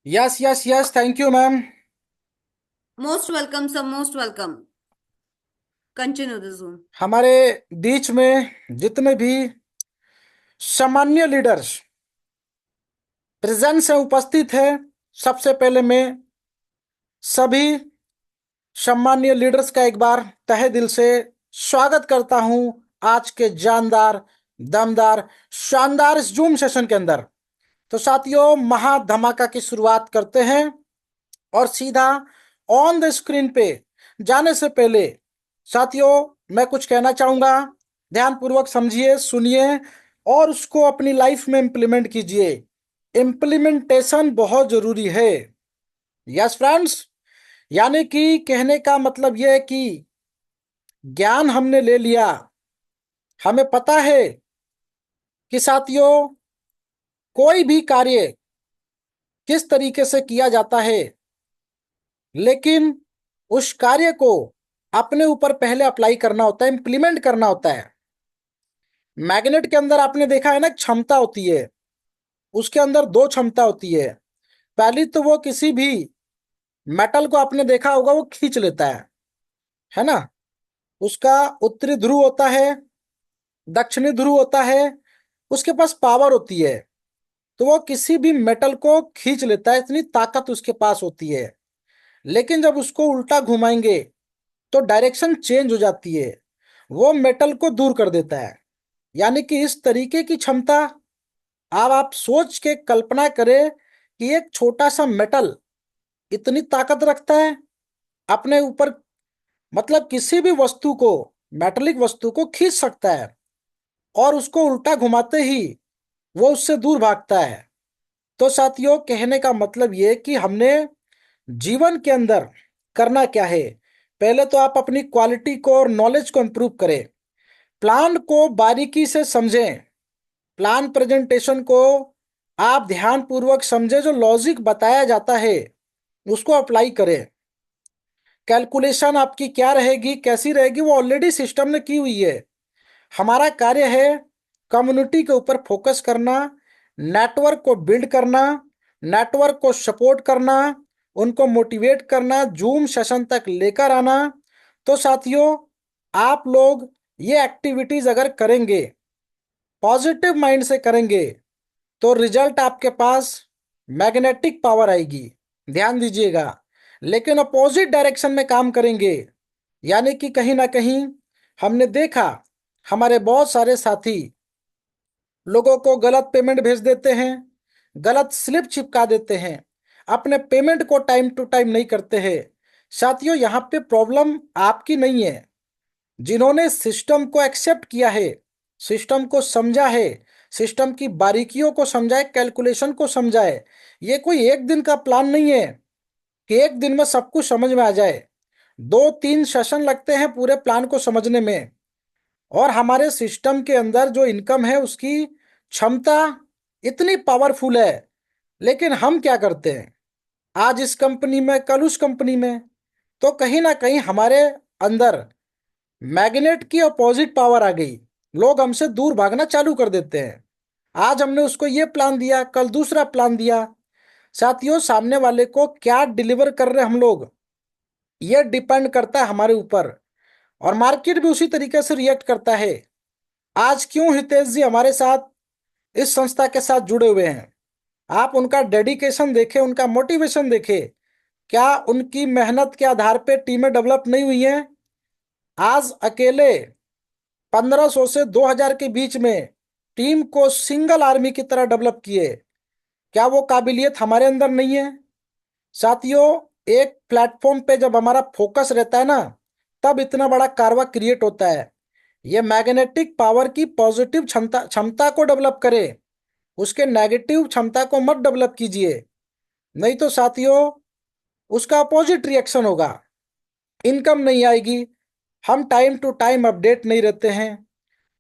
Yes yes yes, thank you ma'am. Most welcome sir, most welcome. Continue the zoom. हमारे बीच में जितने भी सामान्य लीडर्स प्रेजेंस है, उपस्थित है, सबसे पहले मैं सभी सम्मानीय लीडर्स का एक बार तहे दिल से स्वागत करता हूं आज के जानदार, दमदार, शानदार इस जूम सेशन के अंदर। तो साथियों, महा धमाका की शुरुआत करते हैं और सीधा ऑन द स्क्रीन पे जाने से पहले साथियों मैं कुछ कहना चाहूंगा। ध्यानपूर्वक समझिए, सुनिए और उसको अपनी लाइफ में इंप्लीमेंट कीजिए। इम्प्लीमेंटेशन बहुत जरूरी है। यस फ्रेंड्स, यानी कि कहने का मतलब यह है कि ज्ञान हमने ले लिया, हमें पता है कि साथियों कोई भी कार्य किस तरीके से किया जाता है, लेकिन उस कार्य को अपने ऊपर पहले अप्लाई करना होता है, इंप्लीमेंट करना होता है। मैग्नेट के अंदर आपने देखा है ना, क्षमता होती है। उसके अंदर दो क्षमता होती है। पहली तो वो किसी भी मेटल को आपने देखा होगा, वो खींच लेता है ना। उसका उत्तरी ध्रुव होता है, दक्षिणी ध्रुव होता है, उसके पास पावर होती है। तो वो किसी भी मेटल को खींच लेता है, इतनी ताकत उसके पास होती है। लेकिन जब उसको उल्टा घुमाएंगे तो डायरेक्शन चेंज हो जाती है, वो मेटल को दूर कर देता है। यानी कि इस तरीके की क्षमता, अब आप सोच के कल्पना करें कि एक छोटा सा मेटल इतनी ताकत रखता है अपने ऊपर, मतलब किसी भी वस्तु को, मेटलिक वस्तु को खींच सकता है और उसको उल्टा घुमाते ही वो उससे दूर भागता है। तो साथियों, कहने का मतलब ये कि हमने जीवन के अंदर करना क्या है। पहले तो आप अपनी क्वालिटी को और नॉलेज को इंप्रूव करें। प्लान को बारीकी से समझें। प्लान प्रेजेंटेशन को आप ध्यान पूर्वक समझें, जो लॉजिक बताया जाता है उसको अप्लाई करें। कैलकुलेशन आपकी क्या रहेगी, कैसी रहेगी, वो ऑलरेडी सिस्टम ने की हुई है। हमारा कार्य है कम्युनिटी के ऊपर फोकस करना, नेटवर्क को बिल्ड करना, नेटवर्क को सपोर्ट करना, उनको मोटिवेट करना, जूम सेशन तक लेकर आना। तो साथियों, आप लोग ये एक्टिविटीज अगर करेंगे, पॉजिटिव माइंड से करेंगे, तो रिजल्ट आपके पास मैग्नेटिक पावर आएगी। ध्यान दीजिएगा। लेकिन अपोजिट डायरेक्शन में काम करेंगे, यानी कि कहीं ना कहीं हमने देखा हमारे बहुत सारे साथी लोगों को गलत पेमेंट भेज देते हैं, गलत स्लिप चिपका देते हैं, अपने पेमेंट को टाइम टू टाइम नहीं करते हैं। साथियों, यहाँ पे प्रॉब्लम आपकी नहीं है। जिन्होंने सिस्टम को एक्सेप्ट किया है, सिस्टम को समझा है, सिस्टम की बारीकियों को समझा है, कैलकुलेशन को समझा है, ये कोई एक दिन का प्लान नहीं है कि एक दिन में सब कुछ समझ में आ जाए। 2-3 सेशन लगते हैं पूरे प्लान को समझने में। और हमारे सिस्टम के अंदर जो इनकम है उसकी क्षमता इतनी पावरफुल है, लेकिन हम क्या करते हैं, आज इस कंपनी में कल उस कंपनी में। तो कहीं ना कहीं हमारे अंदर मैग्नेट की अपोजिट पावर आ गई। लोग हमसे दूर भागना चालू कर देते हैं। आज हमने उसको ये प्लान दिया, कल दूसरा प्लान दिया। साथियों, सामने वाले को क्या डिलीवर कर रहे हैं हम लोग, ये डिपेंड करता है हमारे ऊपर। और मार्केट भी उसी तरीके से रिएक्ट करता है। आज क्यों हितेश जी हमारे साथ इस संस्था के साथ जुड़े हुए हैं, आप उनका डेडिकेशन देखें, उनका मोटिवेशन देखें। क्या उनकी मेहनत के आधार पे टीमें डेवलप नहीं हुई हैं? आज अकेले 1500 से 2000 के बीच में टीम को सिंगल आर्मी की तरह डेवलप किए। क्या वो काबिलियत हमारे अंदर नहीं है? साथियों, एक प्लेटफॉर्म पे जब हमारा फोकस रहता है ना, तब इतना बड़ा कारवा क्रिएट होता है। ये मैग्नेटिक पावर की पॉजिटिव क्षमता क्षमता को डेवलप करें, उसके नेगेटिव क्षमता को मत डेवलप कीजिए। नहीं तो साथियों, उसका अपोजिट रिएक्शन होगा। इनकम नहीं आएगी, हम टाइम टू टाइम अपडेट नहीं रहते हैं,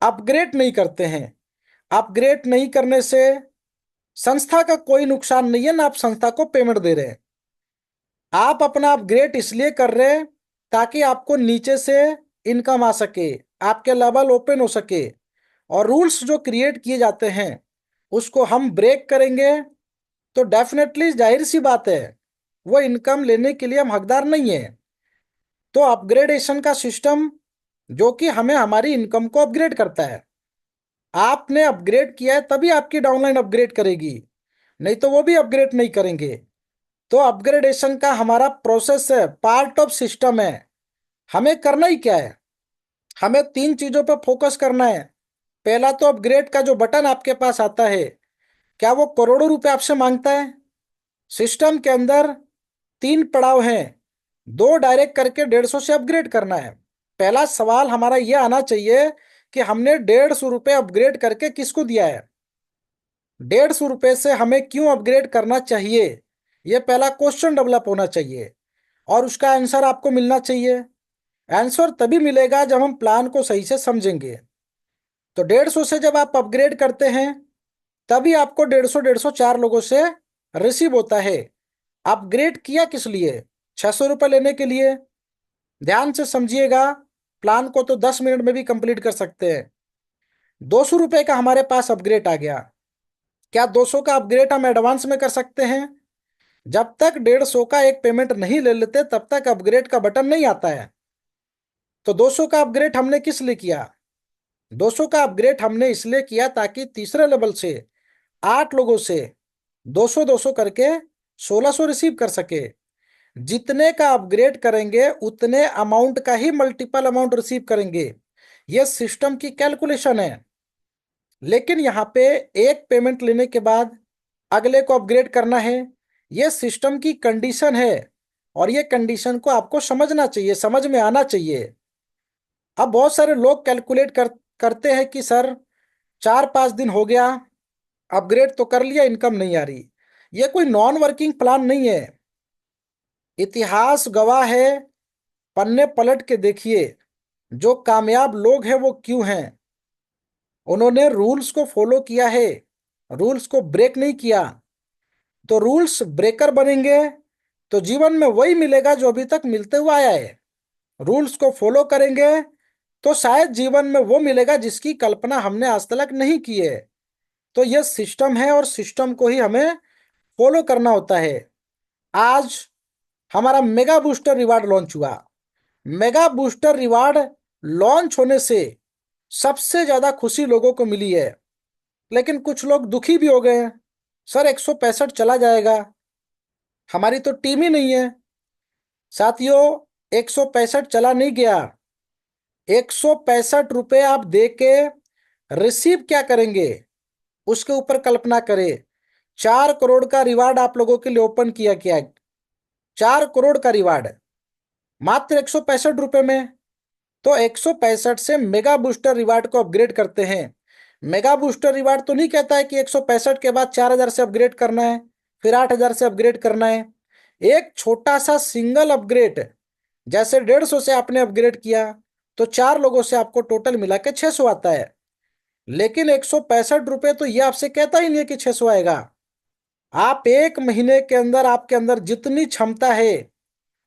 अपग्रेड नहीं करते हैं। अपग्रेड नहीं करने से संस्था का कोई नुकसान नहीं है, ना आप संस्था को पेमेंट दे रहे हैं। आप अपना अपग्रेड इसलिए कर रहे हैं ताकि आपको नीचे से इनकम आ सके, आपके लेवल ओपन हो सके। और रूल्स जो क्रिएट किए जाते हैं उसको हम ब्रेक करेंगे तो डेफिनेटली जाहिर सी बात है वो इनकम लेने के लिए हम हकदार नहीं है। तो अपग्रेडेशन का सिस्टम जो कि हमें हमारी इनकम को अपग्रेड करता है, आपने अपग्रेड किया है तभी आपकी डाउनलाइन अपग्रेड करेगी, नहीं तो वो भी अपग्रेड नहीं करेंगे। तो अपग्रेडेशन का हमारा प्रोसेस है, पार्ट ऑफ सिस्टम है। हमें करना ही क्या है, हमें तीन चीजों पर फोकस करना है। पहला तो अपग्रेड का जो बटन आपके पास आता है, क्या वो करोड़ों रुपए आपसे मांगता है? सिस्टम के अंदर तीन पड़ाव हैं, दो डायरेक्ट करके 150 से अपग्रेड करना है। पहला सवाल हमारा यह आना चाहिए कि हमने 150 रुपये अपग्रेड करके किसको दिया है, 150 रुपये से हमें क्यों अपग्रेड करना चाहिए, यह पहला क्वेश्चन डेवलप होना चाहिए और उसका आंसर आपको मिलना चाहिए। आंसर तभी मिलेगा जब हम प्लान को सही से समझेंगे। तो 150 से जब आप अपग्रेड करते हैं तभी आपको 150 चार लोगों से रिसीव होता है। अपग्रेड किया किस लिए? 600 रुपये लेने के लिए? ध्यान से समझिएगा, प्लान को तो 10 मिनट में भी कंप्लीट कर सकते हैं। 200 रुपये का हमारे पास अपग्रेड आ गया, क्या 200 का अपग्रेड हम एडवांस में कर सकते हैं? जब तक 150 का एक पेमेंट नहीं ले लेते तब तक अपग्रेड का बटन नहीं आता है। तो 200 का अपग्रेड हमने किस लिए किया? 200 का अपग्रेड हमने इसलिए किया ताकि तीसरे लेवल से 8 लोगों से 200 200 करके 1600 रिसीव कर सके। जितने का अपग्रेड करेंगे उतने अमाउंट का ही मल्टीपल अमाउंट रिसीव करेंगे, यह सिस्टम की कैलकुलेशन है। लेकिन यहाँ पे एक पेमेंट लेने के बाद अगले को अपग्रेड करना है, यह सिस्टम की कंडीशन है और यह कंडीशन को आपको समझना चाहिए, समझ में आना चाहिए। अब बहुत सारे लोग कैलकुलेट करते हैं कि सर 4-5 दिन हो गया, अपग्रेड तो कर लिया, इनकम नहीं आ रही। यह कोई नॉन वर्किंग प्लान नहीं है। इतिहास गवाह है, पन्ने पलट के देखिए, जो कामयाब लोग हैं वो क्यों हैं? उन्होंने रूल्स को फॉलो किया है, रूल्स को ब्रेक नहीं किया। तो रूल्स ब्रेकर बनेंगे तो जीवन में वही मिलेगा जो अभी तक मिलते हुआ आया है। रूल्स को फॉलो करेंगे तो शायद जीवन में वो मिलेगा जिसकी कल्पना हमने आज तक नहीं की है। तो यह सिस्टम है और सिस्टम को ही हमें फॉलो करना होता है। आज हमारा मेगा बूस्टर रिवार्ड लॉन्च हुआ। मेगा बूस्टर रिवार्ड लॉन्च होने से सबसे ज्यादा खुशी लोगों को मिली है, लेकिन कुछ लोग दुखी भी हो गए हैं। सर 165 चला जाएगा, हमारी तो टीम ही नहीं है। साथियों, 165 चला नहीं गया। 165 रुपये आप दे के रिसीव क्या करेंगे उसके ऊपर कल्पना करें। 4 करोड़ का रिवार्ड आप लोगों के लिए ओपन किया गया, 4 करोड़ का रिवार्ड मात्र 165 रुपये में। तो 165 से मेगा बूस्टर रिवार्ड को अपग्रेड करते हैं। मेगा बूस्टर रिवार्ड तो नहीं कहता है कि 165 के बाद 4000 से अपग्रेड करना है, फिर 8000 से अपग्रेड करना है। एक छोटा सा सिंगल अपग्रेड, जैसे 150 से आपने अपग्रेड किया तो 4 लोगों से आपको टोटल मिला के 600 आता है। लेकिन 165 रुपये तो ये आपसे कहता ही नहीं है कि 600 आएगा। आप एक महीने के अंदर आपके अंदर जितनी क्षमता है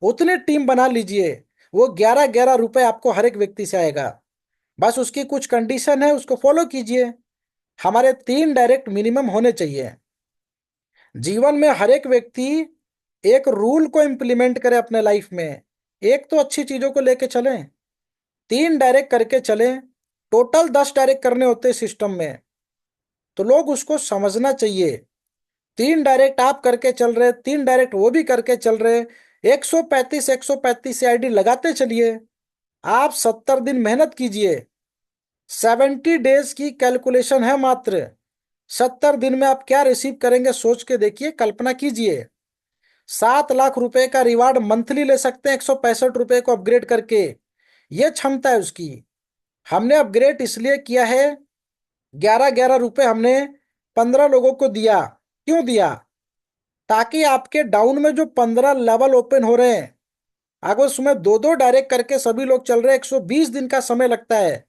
उतनी टीम बना लीजिए, वो 11-11 रुपये आपको हर एक व्यक्ति से आएगा। बस उसकी कुछ कंडीशन है, उसको फॉलो कीजिए। हमारे 3 डायरेक्ट मिनिमम होने चाहिए। जीवन में हर एक व्यक्ति एक रूल को इम्प्लीमेंट करे अपने लाइफ में। एक तो अच्छी चीजों को लेके चलें, 3 डायरेक्ट करके चलें। टोटल 10 डायरेक्ट करने होते हैं सिस्टम में, तो लोग उसको समझना चाहिए। 3 डायरेक्ट आप करके चल रहे, 3 डायरेक्ट वो भी करके चल रहे, 135 से आईडी लगाते चलिए। आप 70 दिन मेहनत कीजिए, 70 डेज की कैलकुलेशन है मात्र। 70 दिन में आप क्या रिसीव करेंगे सोच के देखिए, कल्पना कीजिए। 7 लाख रुपए का रिवार्ड मंथली ले सकते हैं 165 रुपए को अपग्रेड करके, यह क्षमता है उसकी। हमने अपग्रेड इसलिए किया है, 11-11 रुपए हमने 15 लोगों को दिया। क्यों दिया? ताकि आपके डाउन में जो 15 लेवल ओपन हो रहे हैं, अगर उसमें 2-2 डायरेक्ट करके सभी लोग चल रहे हैं, 120 दिन का समय लगता है।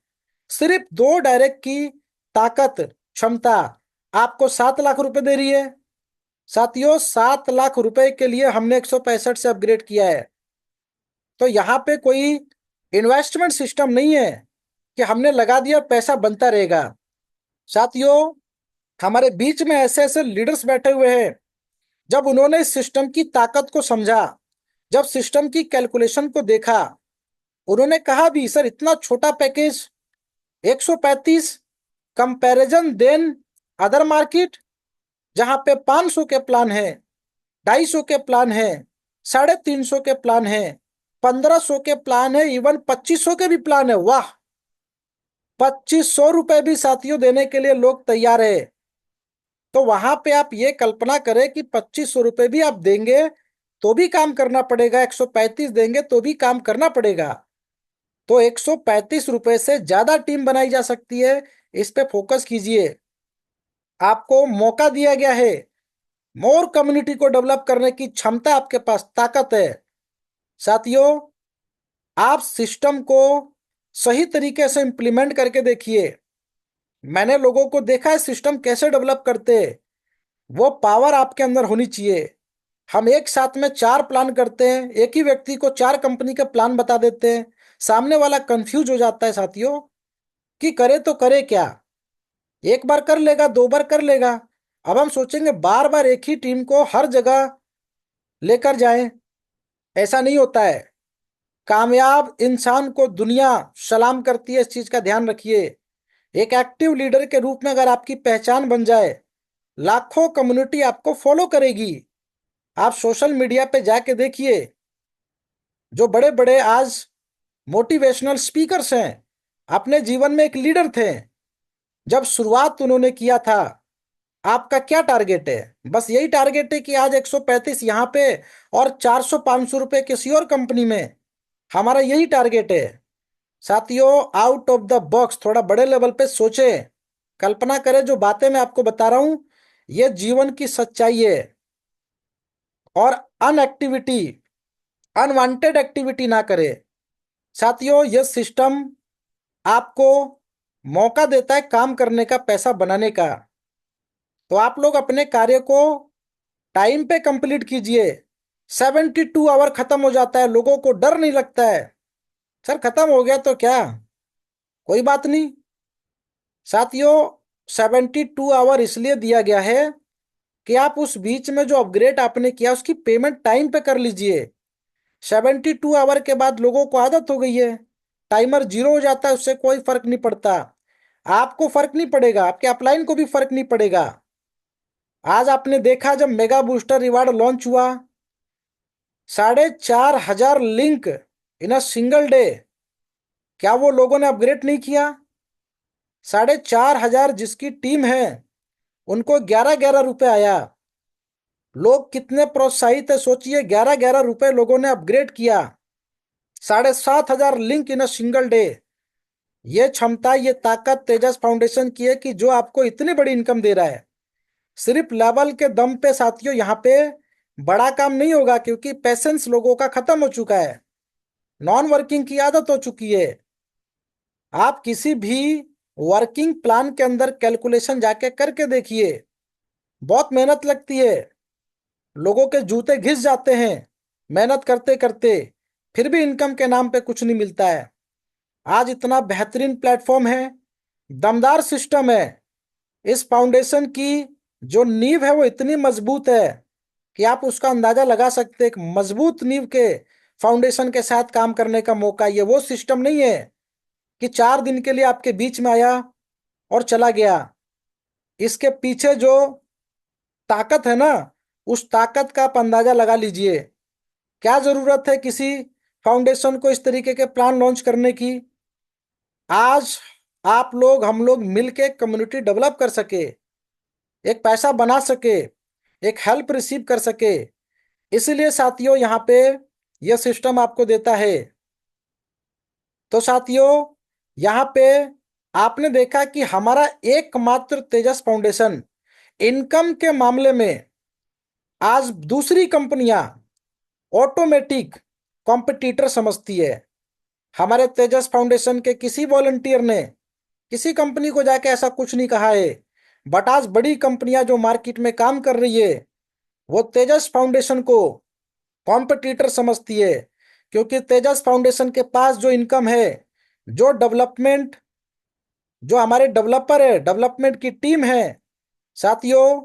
सिर्फ 2 डायरेक्ट की ताकत, क्षमता आपको 7 लाख रुपए दे रही है। साथियों, 7 लाख रुपए के लिए हमने 165 से अपग्रेड किया है। तो यहाँ पे कोई इन्वेस्टमेंट सिस्टम नहीं है कि हमने लगा दिया और पैसा बनता रहेगा। साथियों, हमारे बीच में ऐसे ऐसे लीडर्स बैठे हुए हैं जब उन्होंने इस सिस्टम की ताकत को समझा, जब सिस्टम की कैलकुलेशन को देखा, उन्होंने कहा भी सर इतना छोटा package 135, comparison than other market जहां पे 500 के प्लान है, 250 के प्लान है, 350 के प्लान है, 1500 के प्लान है, इवन 2500 के भी प्लान है। वाह, 2500 रुपए भी साथियों देने के लिए लोग तैयार है। तो वहां पे आप ये कल्पना करें कि 2500 रुपए भी आप देंगे तो भी काम करना पड़ेगा, 135 देंगे तो भी काम करना पड़ेगा। तो 135 रुपए से ज्यादा टीम बनाई जा सकती है। इस पे फोकस कीजिए। आपको मौका दिया गया है, मोर कम्युनिटी को डेवलप करने की क्षमता आपके पास, ताकत है। साथियों, आप सिस्टम को सही तरीके से इंप्लीमेंट करके देखिए। मैंने लोगों को देखा है सिस्टम कैसे डेवलप करते हैं। वो पावर आपके अंदर होनी चाहिए। हम एक साथ में 4 प्लान करते हैं, एक ही व्यक्ति को 4 कंपनी के प्लान बता देते हैं, सामने वाला कंफ्यूज हो जाता है साथियों कि करे तो करे क्या। एक बार कर लेगा, 2 बार कर लेगा। अब हम सोचेंगे बार बार एक ही टीम को हर जगह लेकर जाएं, ऐसा नहीं होता है। कामयाब इंसान को दुनिया सलाम करती है, इस चीज का ध्यान रखिए। एक एक्टिव लीडर के रूप में अगर आपकी पहचान बन जाए, लाखों कम्युनिटी आपको फॉलो करेगी। आप सोशल मीडिया पे जाके देखिए, जो बड़े बड़े आज मोटिवेशनल स्पीकर्स हैं, अपने जीवन में एक लीडर थे। जब शुरुआत उन्होंने किया था, आपका क्या टारगेट है? बस यही टारगेट है कि आज 135 यहाँ पे और 400-500 रुपए किसी और कंपनी में। हमारा यही टारगेट है। साथियों, आउट ऑफ द बॉक्स, थोड़ा बड़े लेवल पे सोचे, कल्पना करें। जो बातें मैं आपको बता रहा हूं, ये जीवन की सच्चाई है। और अनएक्टिविटी, अनवांटेड एक्टिविटी ना करे। साथियों, यह सिस्टम आपको मौका देता है काम करने का, पैसा बनाने का। तो आप लोग अपने कार्य को टाइम पे कंप्लीट कीजिए। 72 आवर खत्म हो जाता है, लोगों को डर नहीं लगता है। सर खत्म हो गया तो क्या, कोई बात नहीं। साथियों, 72 आवर इसलिए दिया गया है कि आप उस बीच में जो अपग्रेड आपने किया उसकी पेमेंट टाइम पे कर लीजिए। 72 आवर के बाद लोगों को आदत हो गई है, टाइमर 0 हो जाता है, उससे कोई फर्क नहीं पड़ता। आपको फर्क नहीं पड़ेगा, आपके अपलाइन को भी फर्क नहीं पड़ेगा। आज आपने देखा जब मेगा बूस्टर रिवार्ड लॉन्च हुआ, 4,500 link in a single day. क्या वो लोगों ने अपग्रेड नहीं किया? 4,500 जिसकी टीम है उनको 11-11 रुपए आया। लोग कितने प्रोत्साहित है सोचिए, 11-11 रुपए लोगों ने अपग्रेड किया। 7,500 link in a single day. ये क्षमता, ये ताकत तेजस फाउंडेशन की है कि जो आपको इतनी बड़ी इनकम दे रहा है। सिर्फ लेवल के दम पे साथियों यहाँ पे बड़ा काम नहीं होगा, क्योंकि पेशेंस लोगों का खत्म हो चुका है, नॉन वर्किंग की आदत हो चुकी है। आप किसी भी वर्किंग प्लान के अंदर कैलकुलेशन जाके करके देखिए, बहुत मेहनत लगती है, लोगों के जूते घिस जाते हैं मेहनत करते करते, फिर भी इनकम के नाम पे कुछ नहीं मिलता है। आज इतना बेहतरीन प्लेटफॉर्म है, दमदार सिस्टम है। इस फाउंडेशन की जो नींव है वो इतनी मजबूत है कि आप उसका अंदाजा लगा सकते हैं। एक मजबूत नींव के फाउंडेशन के साथ काम करने का मौका। ये वो सिस्टम नहीं है कि 4 दिन के लिए आपके बीच में आया और चला गया। इसके पीछे जो ताकत है ना, उस ताकत का आप अंदाजा लगा लीजिए। क्या जरूरत है किसी फाउंडेशन को इस तरीके के प्लान लॉन्च करने की? आज आप लोग, हम लोग मिलके कम्युनिटी डेवलप कर सके, एक पैसा बना सके, एक हेल्प रिसीव कर सके। इसलिए साथियों यहाँ पे यह सिस्टम आपको देता है। तो साथियों, यहाँ पे आपने देखा कि हमारा एकमात्र तेजस फाउंडेशन इनकम के मामले में आज दूसरी कंपनियां ऑटोमेटिक कॉम्पिटिटर समझती है। हमारे तेजस फाउंडेशन के किसी वॉलंटियर ने किसी कंपनी को जाके ऐसा कुछ नहीं कहा है। बट आज बड़ी कंपनियां जो मार्केट में काम कर रही है, वो तेजस फाउंडेशन को कॉम्पिटिटर समझती है। क्योंकि तेजस फाउंडेशन के पास जो इनकम है, जो डेवलपमेंट, जो हमारे डेवलपर है, डेवलपमेंट की टीम है साथियों,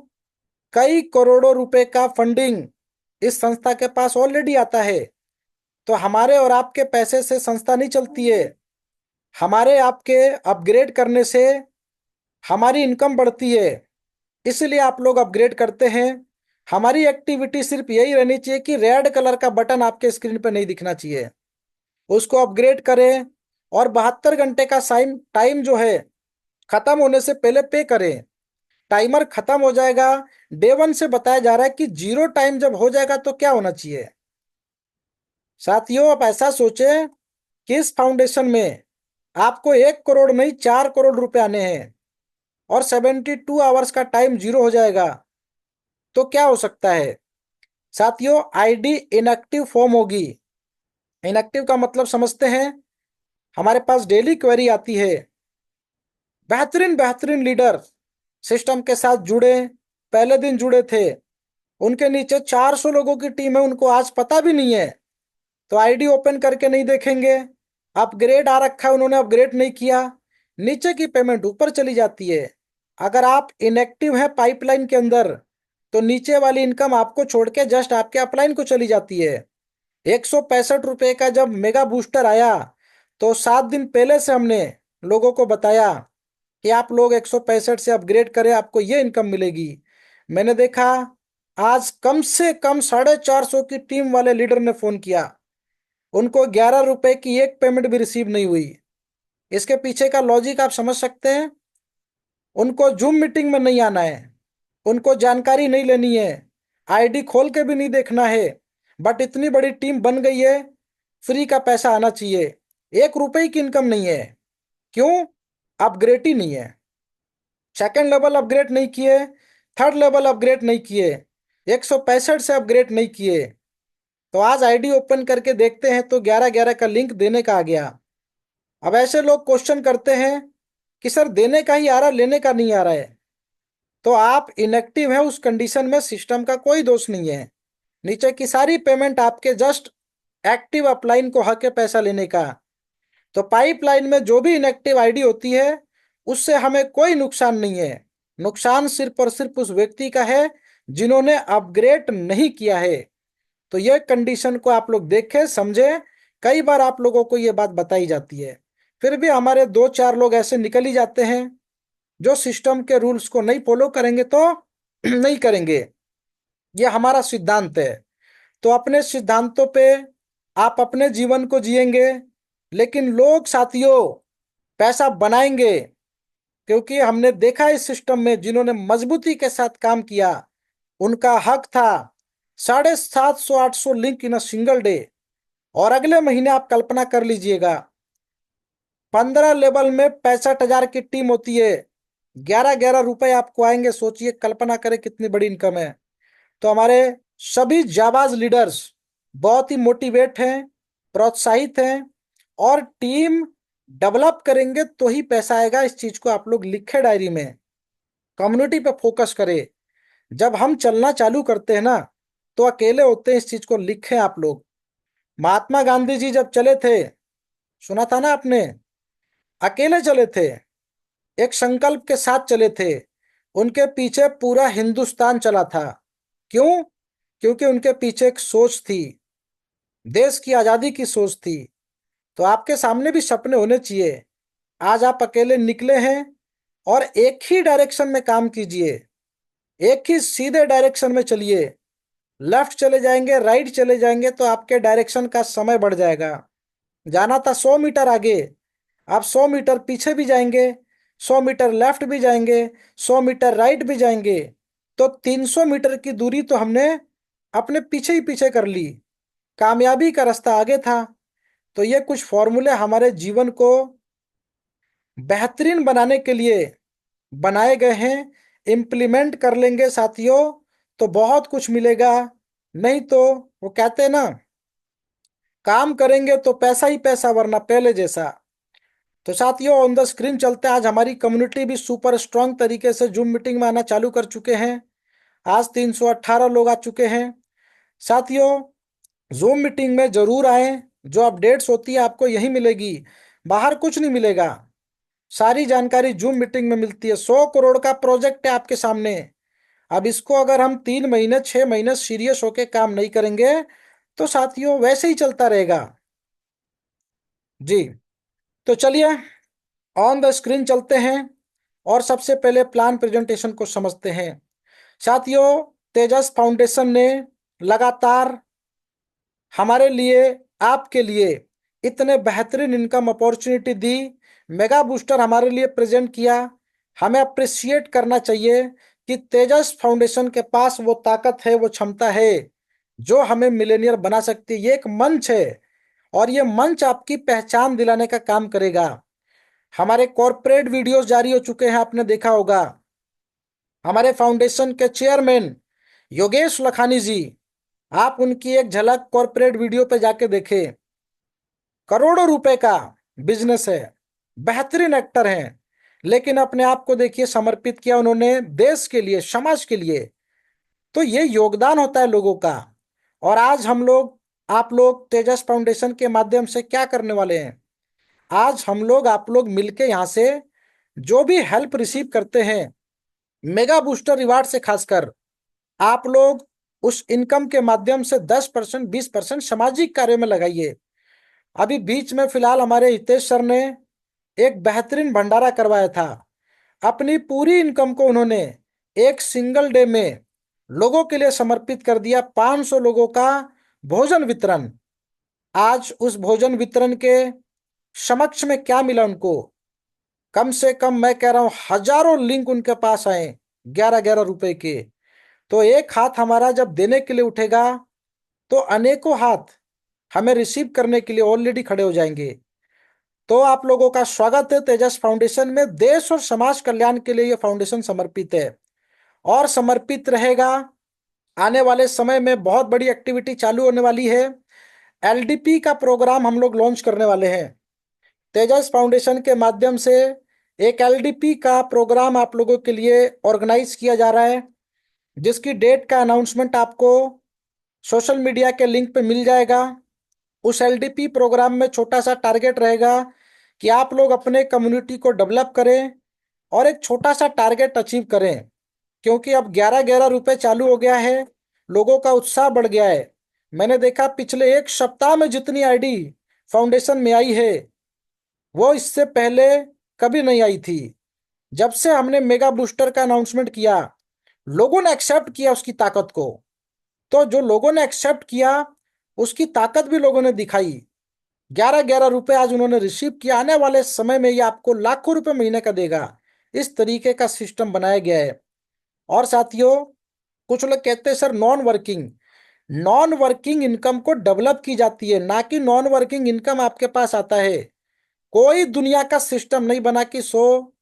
कई करोड़ों रुपए का फंडिंग इस संस्था के पास ऑलरेडी आता है। तो हमारे और आपके पैसे से संस्था नहीं चलती है। हमारे आपके अपग्रेड करने से हमारी इनकम बढ़ती है, इसलिए आप लोग अपग्रेड करते हैं। हमारी एक्टिविटी सिर्फ यही रहनी चाहिए कि रेड कलर का बटन आपके स्क्रीन पे नहीं दिखना चाहिए, उसको अपग्रेड करें और 72 घंटे का टाइम जो है खत्म होने से पहले पे करें। टाइमर खत्म हो जाएगा, डे 1 से बताया जा रहा है कि 0 टाइम जब हो जाएगा तो क्या होना चाहिए। साथियों, आप ऐसा सोचें कि इस फाउंडेशन में आपको 1 करोड़ नहीं 4 करोड़ रुपए आने हैं और 72 आवर्स का टाइम जीरो हो जाएगा, तो क्या हो सकता है। साथियों, आईडी इनएक्टिव फॉर्म होगी। इनएक्टिव का मतलब समझते हैं। हमारे पास डेली क्वेरी आती है, बेहतरीन बेहतरीन लीडर सिस्टम के साथ जुड़े, पहले दिन जुड़े थे, उनके नीचे 400 लोगों की टीम है, उनको आज पता भी नहीं है, तो आईडी ओपन करके नहीं देखेंगे। अपग्रेड आ रखा है, उन्होंने अपग्रेड नहीं किया, नीचे की पेमेंट ऊपर चली जाती है। अगर आप इनएक्टिव हैं पाइपलाइन के अंदर, तो नीचे वाली इनकम आपको छोड़ के जस्ट आपके अपलाइन को चली जाती है। 165 रुपए का जब मेगा बूस्टर आया, तो 7 दिन पहले से हमने लोगों को बताया कि आप लोग 165 से अपग्रेड करें, आपको ये इनकम मिलेगी। मैंने देखा आज कम से कम 450 की टीम वाले लीडर ने फोन किया, उनको 11 रुपए की एक पेमेंट भी रिसीव नहीं हुई। इसके पीछे का लॉजिक आप समझ सकते हैं। उनको जूम मीटिंग में नहीं आना है, उनको जानकारी नहीं लेनी है, आईडी खोल के भी नहीं देखना है, बट इतनी बड़ी टीम बन गई है, फ्री का पैसा आना चाहिए। 1 रुपए की इनकम नहीं है। क्यों? अपग्रेड ही नहीं है। सेकंड लेवल अपग्रेड नहीं किए, थर्ड लेवल अपग्रेड नहीं किए, 165 से अपग्रेड नहीं किए। तो आज आईडी ओपन करके देखते हैं तो 11-11 का लिंक देने का आ गया। अब ऐसे लोग क्वेश्चन करते हैं कि सर देने का ही आ रहा, लेने का नहीं आ रहा है। तो आप इनएक्टिव है, उस कंडीशन में सिस्टम का कोई दोष नहीं है। नीचे की सारी पेमेंट आपके जस्ट एक्टिव अपलाइन को हक है पैसा लेने का। तो पाइपलाइन में जो भी इनएक्टिव आईडी होती है उससे हमें कोई नुकसान नहीं है। नुकसान सिर्फ और सिर्फ उस व्यक्ति का है जिन्होंने अपग्रेड नहीं किया है। तो यह कंडीशन को आप लोग देखें, समझें। कई बार आप लोगों को यह बात बताई जाती है, फिर भी हमारे 2-4 लोग ऐसे निकल ही जाते हैं जो सिस्टम के रूल्स को नहीं फॉलो करेंगे तो नहीं करेंगे। यह हमारा सिद्धांत है। तो अपने सिद्धांतों पे आप अपने जीवन को जिएंगे, लेकिन लोग साथियों पैसा बनाएंगे, क्योंकि हमने देखा इस सिस्टम में जिन्होंने मजबूती के साथ काम किया उनका हक था 750-800 link in a single day. और अगले महीने आप कल्पना कर लीजिएगा, 15 लेवल में 65,000 की टीम होती है, 11-11 रुपए आपको आएंगे। सोचिए, कल्पना करें कितनी बड़ी इनकम है। तो हमारे सभी जाबाज लीडर्स बहुत ही मोटिवेट हैं, प्रोत्साहित हैं, और टीम डेवलप करेंगे तो ही पैसा आएगा। इस चीज को आप लोग लिखे डायरी में, कम्युनिटी पे फोकस करें। जब हम चलना चालू करते हैं ना, तो अकेले होते हैं, इस चीज को लिखें आप लोग। महात्मा गांधी जी जब चले थे, सुना था ना आपने, अकेले चले थे, एक संकल्प के साथ चले थे। उनके पीछे पूरा हिंदुस्तान चला था। क्यों? क्योंकि उनके पीछे एक सोच थी, देश की आजादी की सोच थी। तो आपके सामने भी सपने होने चाहिए। आज आप अकेले निकले हैं और एक ही डायरेक्शन में काम कीजिए, एक ही सीधे डायरेक्शन में चलिए। लेफ्ट चले जाएंगे, राइट चले जाएंगे तो आपके डायरेक्शन का समय बढ़ जाएगा। जाना था 100 मीटर आगे, आप 100 मीटर पीछे भी जाएंगे, 100 मीटर लेफ्ट भी जाएंगे, 100 मीटर राइट भी जाएंगे, तो 300 मीटर की दूरी तो हमने अपने पीछे ही पीछे कर ली। कामयाबी का रास्ता आगे था। तो ये कुछ फॉर्मूले हमारे जीवन को बेहतरीन बनाने के लिए बनाए गए हैं। इम्प्लीमेंट कर लेंगे साथियों तो बहुत कुछ मिलेगा। नहीं तो वो कहते हैं ना, काम करेंगे तो पैसा ही पैसा, वरना पहले जैसा। तो साथियों, ऑन द स्क्रीन चलते हैं। आज हमारी कम्युनिटी भी सुपर स्ट्रांग तरीके से जूम मीटिंग में आना चालू कर चुके हैं। आज 318 लोग आ चुके हैं। साथियों, जूम मीटिंग में जरूर आए, जो अपडेट्स होती है आपको यही मिलेगी, बाहर कुछ नहीं मिलेगा। सारी जानकारी जूम मीटिंग में मिलती है। 100 करोड़ का प्रोजेक्ट है आपके सामने, अब इसको अगर हम 3 महीने 6 महीने सीरियस होके काम नहीं करेंगे तो साथियों वैसे ही चलता रहेगा। जी, तो चलिए ऑन द स्क्रीन चलते हैं और सबसे पहले प्लान प्रेजेंटेशन को समझते हैं। साथियों, तेजस फाउंडेशन ने लगातार हमारे लिए, आपके लिए इतने बेहतरीन इनकम अपॉर्चुनिटी दी, मेगा बूस्टर हमारे लिए प्रेजेंट किया। हमें अप्रिशिएट करना चाहिए कि तेजस फाउंडेशन के पास वो ताकत है, वो क्षमता है जो हमें मिलेनियर बना सकती है। ये एक मंच है और ये मंच आपकी पहचान दिलाने का काम करेगा। हमारे कॉरपोरेट वीडियोस जारी हो चुके हैं, आपने देखा होगा। हमारे फाउंडेशन के चेयरमैन योगेश लखानी जी, आप उनकी एक झलक कॉरपोरेट वीडियो पे जाके देखें। करोड़ों रुपए का बिजनेस है, बेहतरीन एक्टर हैं, लेकिन अपने आप को देखिए समर्पित किया उन्होंने देश के लिए, समाज के लिए। तो ये योगदान होता है लोगों का। और आज हम लोग, आप लोग तेजस फाउंडेशन के माध्यम से क्या करने वाले हैं? आज हम लोग, आप लोग मिलके यहाँ से जो भी हेल्प रिसीव करते हैं मेगा बूस्टर रिवार्ड से, खासकर आप लोग उस इनकम के माध्यम से 10% 20% सामाजिक कार्य में लगाइए। अभी बीच में फिलहाल हमारे हितेश सर ने एक बेहतरीन भंडारा करवाया था। अपनी पूरी इनकम को उन्होंने एक सिंगल डे में लोगों के लिए समर्पित कर दिया। 500 लोगों का भोजन वितरण। आज उस भोजन वितरण के समक्ष में क्या मिला उनको? कम से कम मैं कह रहा हूं हजारों लिंक उनके पास आए, 11-11 रुपए के। तो एक हाथ हमारा जब देने के लिए उठेगा तो अनेकों हाथ हमें रिसीव करने के लिए ऑलरेडी खड़े हो जाएंगे। तो आप लोगों का स्वागत है तेजस फाउंडेशन में। देश और समाज कल्याण के लिए यह फाउंडेशन समर्पित है और समर्पित रहेगा। आने वाले समय में बहुत बड़ी एक्टिविटी चालू होने वाली है। एलडीपी का प्रोग्राम हम लोग लॉन्च करने वाले हैं। तेजस फाउंडेशन के माध्यम से एक एलडीपी का प्रोग्राम आप लोगों के लिए ऑर्गेनाइज किया जा रहा है, जिसकी डेट का अनाउंसमेंट आपको सोशल मीडिया के लिंक पे मिल जाएगा। उस एलडीपी प्रोग्राम में छोटा सा टारगेट रहेगा कि आप लोग अपने कम्युनिटी को डेवलप करें और एक छोटा सा टारगेट अचीव करें। क्योंकि अब 11-11 रुपए चालू हो गया है, लोगों का उत्साह बढ़ गया है। मैंने देखा पिछले एक सप्ताह में जितनी आईडी फाउंडेशन में आई है वो इससे पहले कभी नहीं आई थी। जब से हमने मेगा बूस्टर का अनाउंसमेंट किया, लोगों ने एक्सेप्ट किया उसकी ताकत को। तो जो लोगों ने एक्सेप्ट किया उसकी ताकत भी लोगों ने दिखाई। 11-11 रुपए आज उन्होंने रिसीव किया। आने वाले समय में ये आपको लाखों रुपए महीने का देगा। इस तरीके का सिस्टम बनाया गया है। और साथियों, कुछ लोग कहते हैं सर नॉन वर्किंग इनकम को डेवलप की जाती है, ना कि नॉन वर्किंग इनकम आपके पास आता है। कोई दुनिया का सिस्टम नहीं बना कि 100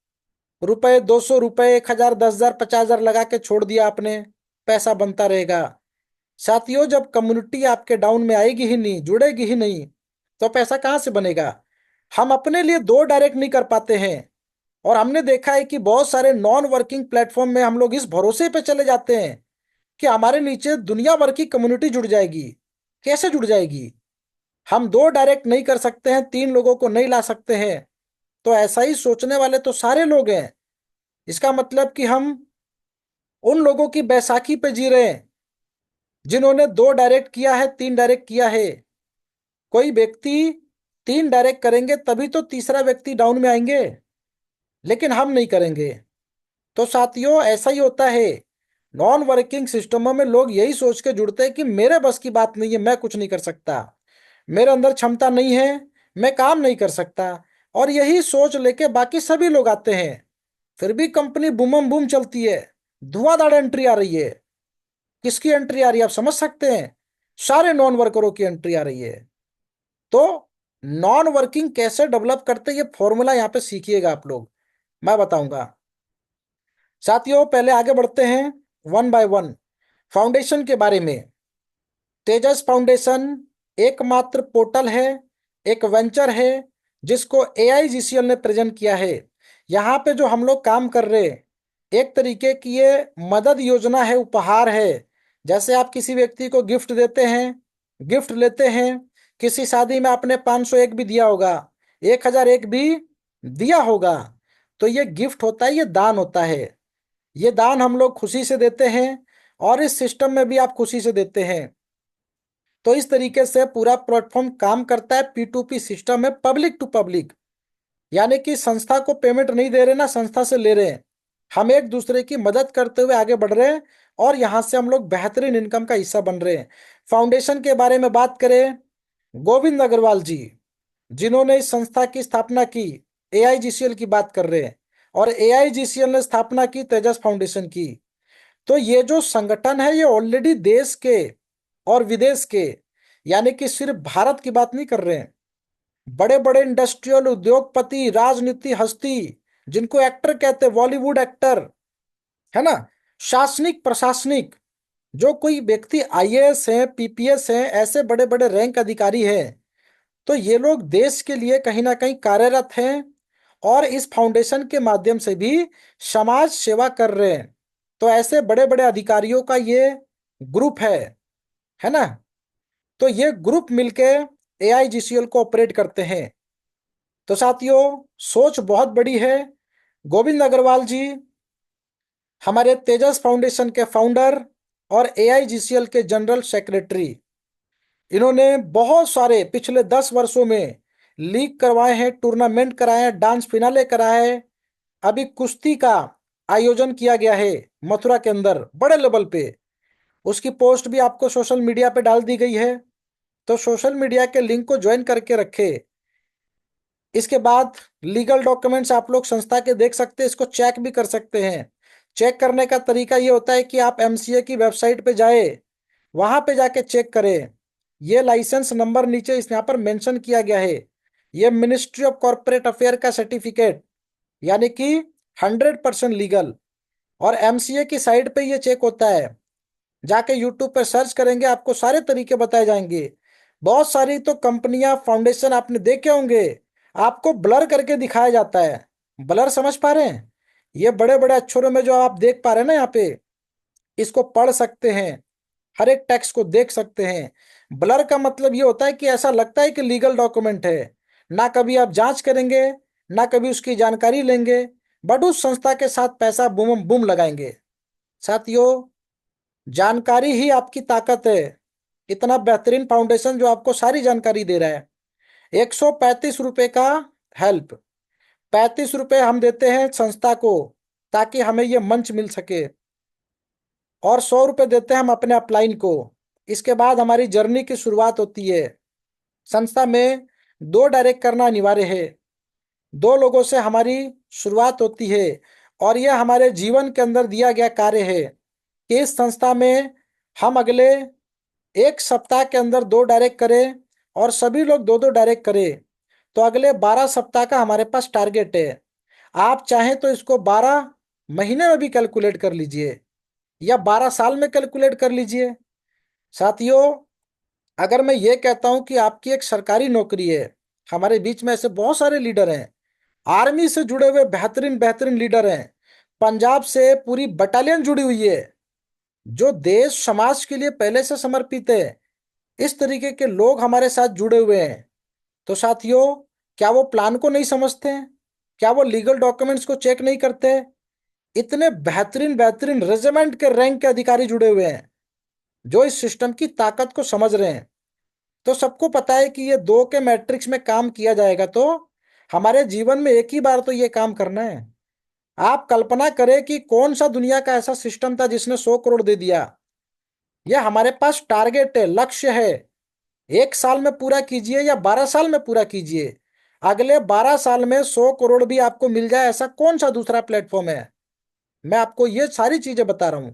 रुपए 200 रुपए 1,000 10,000 50,000 लगा के छोड़ दिया आपने, पैसा बनता रहेगा। साथियों, जब कम्युनिटी आपके डाउन में आएगी ही नहीं, जुड़ेगी ही नहीं, तो पैसा कहाँ से बनेगा? हम अपने लिए दो डायरेक्ट नहीं कर पाते हैं। और हमने देखा है कि बहुत सारे नॉन वर्किंग प्लेटफॉर्म में हम लोग इस भरोसे पे चले जाते हैं कि हमारे नीचे दुनिया भर की कम्युनिटी जुड़ जाएगी। कैसे जुड़ जाएगी? हम दो डायरेक्ट नहीं कर सकते हैं, 3 लोगों को नहीं ला सकते हैं। तो ऐसा ही सोचने वाले तो सारे लोग हैं। इसका मतलब कि हम उन लोगों की बैसाखी पे जी रहे हैं जिन्होंने 2 डायरेक्ट किया है, 3 डायरेक्ट किया है। कोई व्यक्ति 3 डायरेक्ट करेंगे तभी तो तीसरा व्यक्ति डाउन में आएंगे, लेकिन हम नहीं करेंगे। तो साथियों, ऐसा ही होता है। नॉन वर्किंग सिस्टमों में लोग यही सोच के जुड़ते हैं कि मेरे बस की बात नहीं है, मैं कुछ नहीं कर सकता, मेरे अंदर क्षमता नहीं है, मैं काम नहीं कर सकता। और यही सोच लेके बाकी सभी लोग आते हैं। फिर भी कंपनी बूमम बूम चलती है, धुआंधार एंट्री आ रही है। किसकी एंट्री आ रही है आप समझ सकते हैं? सारे नॉन वर्करों की एंट्री आ रही है। तो नॉन वर्किंग कैसे डेवलप करते, ये फॉर्मूला यहाँ पे सीखिएगा आप लोग, मैं बताऊंगा। साथियों, पहले आगे बढ़ते हैं वन बाय वन फाउंडेशन के बारे में। तेजस फाउंडेशन एकमात्र पोर्टल है, एक वेंचर है जिसको एआईजीसीएल ने प्रेजेंट किया है। यहाँ पे जो हम लोग काम कर रहे हैं, एक तरीके की ये मदद योजना है, उपहार है। जैसे आप किसी व्यक्ति को गिफ्ट देते हैं, गिफ्ट लेते हैं, किसी शादी में आपने 501 भी दिया होगा, 1,001 भी दिया होगा, तो ये गिफ्ट होता है, ये दान होता है। ये दान हम लोग खुशी से देते हैं और इस सिस्टम में भी आप खुशी से देते हैं। तो इस तरीके से पूरा प्लेटफॉर्म काम करता है। P2P सिस्टम है, पब्लिक टू पब्लिक, यानी कि संस्था को पेमेंट नहीं दे रहे ना संस्था से ले रहे हैं। हम एक दूसरे की मदद करते हुए आगे बढ़ रहे हैं और यहाँ से हम लोग बेहतरीन इनकम का हिस्सा बन रहे हैं। फाउंडेशन के बारे में बात करें, गोविंद अग्रवाल जी जिन्होंने इस संस्था की स्थापना की, AIGCL की बात कर रहे हैं, और AIGCL ने स्थापना की तेजस फाउंडेशन की। तो ये जो संगठन है ये ऑलरेडी देश के और विदेश के, यानी कि सिर्फ भारत की बात नहीं कर रहे हैं, बड़े बड़े इंडस्ट्रियल उद्योगपति, राजनीति हस्ती, जिनको एक्टर कहते हैं, बॉलीवुड एक्टर, है ना, शासनिक प्रशासनिक, जो कोई व्यक्ति IAS है, PPS है, ऐसे बड़े बड़े रैंक अधिकारी हैं, तो ये लोग देश के लिए कहीं ना कहीं कार्यरत हैं और इस फाउंडेशन के माध्यम से भी समाज सेवा कर रहे हैं। तो ऐसे बड़े बड़े अधिकारियों का ये ग्रुप है ना। तो ये ग्रुप मिलके AIGCL को ऑपरेट करते हैं। तो साथियों, सोच बहुत बड़ी है। गोविंद अग्रवाल जी हमारे तेजस फाउंडेशन के फाउंडर और AIGCL के जनरल सेक्रेटरी, इन्होंने बहुत सारे पिछले 10 वर्षों में लीग करवाए हैं, टूर्नामेंट कराए हैं, डांस फिनाले कराए हैं। अभी कुश्ती का आयोजन किया गया है मथुरा के अंदर बड़े लेवल पे। उसकी पोस्ट भी आपको सोशल मीडिया पे डाल दी गई है, तो सोशल मीडिया के लिंक को ज्वाइन करके रखे। इसके बाद लीगल डॉक्यूमेंट्स आप लोग संस्था के देख सकते हैं, इसको चेक भी कर सकते हैं। चेक करने का तरीका ये होता है कि आप MCA की वेबसाइट पे जाए, वहां पे जाके चेक करें। ये लाइसेंस नंबर नीचे इस यहाँ पर मेंशन किया गया है। ये मिनिस्ट्री ऑफ कॉर्पोरेट अफेयर का सर्टिफिकेट, यानी कि 100% लीगल। और MCA की साइट पे ये चेक होता है। जाके यूट्यूब पे सर्च करेंगे, आपको सारे तरीके बताए जाएंगे। बहुत सारी तो कंपनियां, फाउंडेशन आपने देखे होंगे, आपको ब्लर करके दिखाया जाता है। ब्लर समझ पा रहे हैं? ये बड़े बड़े अक्षरों में जो आप देख पा रहे हैं ना यहाँ पे, इसको पढ़ सकते हैं, हर एक टेक्स्ट को देख सकते हैं। ब्लर का मतलब ये होता है कि ऐसा लगता है कि लीगल डॉक्यूमेंट है, ना कभी आप जांच करेंगे, ना कभी उसकी जानकारी लेंगे, बट उस संस्था के साथ पैसा बूम बूम लगाएंगे। साथियों, जानकारी ही आपकी ताकत है। इतना बेहतरीन फाउंडेशन जो आपको सारी जानकारी दे रहा है। 135 रुपए का हेल्प, 35 रुपए हम देते हैं संस्था को ताकि हमें ये मंच मिल सके, और 100 रुपए देते हैं हम अपने अपलाइन को। इसके बाद हमारी जर्नी की शुरुआत होती है। संस्था में दो डायरेक्ट करना अनिवार्य है, 2 लोगों से हमारी शुरुआत होती है। और यह हमारे जीवन के अंदर दिया गया कार्य है कि इस संस्था में हम अगले 1 सप्ताह के अंदर 2 डायरेक्ट करें और सभी लोग 2-2 डायरेक्ट करें। तो अगले 12 सप्ताह का हमारे पास टारगेट है। आप चाहें तो इसको 12 महीने में भी कैलकुलेट कर लीजिए या 12 साल में कैलकुलेट कर लीजिए। साथियों, अगर मैं ये कहता हूं कि आपकी एक सरकारी नौकरी है, हमारे बीच में ऐसे बहुत सारे लीडर हैं, आर्मी से जुड़े हुए बेहतरीन बेहतरीन लीडर हैं, पंजाब से पूरी बटालियन जुड़ी हुई है, जो देश समाज के लिए पहले से समर्पित है। इस तरीके के लोग हमारे साथ जुड़े हुए हैं। तो साथियों, क्या वो प्लान को नहीं समझते हैं? क्या वो लीगल डॉक्यूमेंट्स को चेक नहीं करते? इतने बेहतरीन बेहतरीन रेजिमेंट के रैंक के अधिकारी जुड़े हुए हैं जो इस सिस्टम की ताकत को समझ रहे हैं। तो सबको पता है कि ये 2 के मैट्रिक्स में काम किया जाएगा, तो हमारे जीवन में एक ही बार तो ये काम करना है। आप कल्पना करें कि कौन सा दुनिया का ऐसा सिस्टम था जिसने 100 करोड़ दे दिया। यह हमारे पास टारगेट है, लक्ष्य है। 1 साल में पूरा कीजिए या 12 साल में पूरा कीजिए, अगले 12 साल में 100 करोड़ भी आपको मिल जाए, ऐसा कौन सा दूसरा प्लेटफॉर्म है? मैं आपको ये सारी चीजें बता रहा हूं।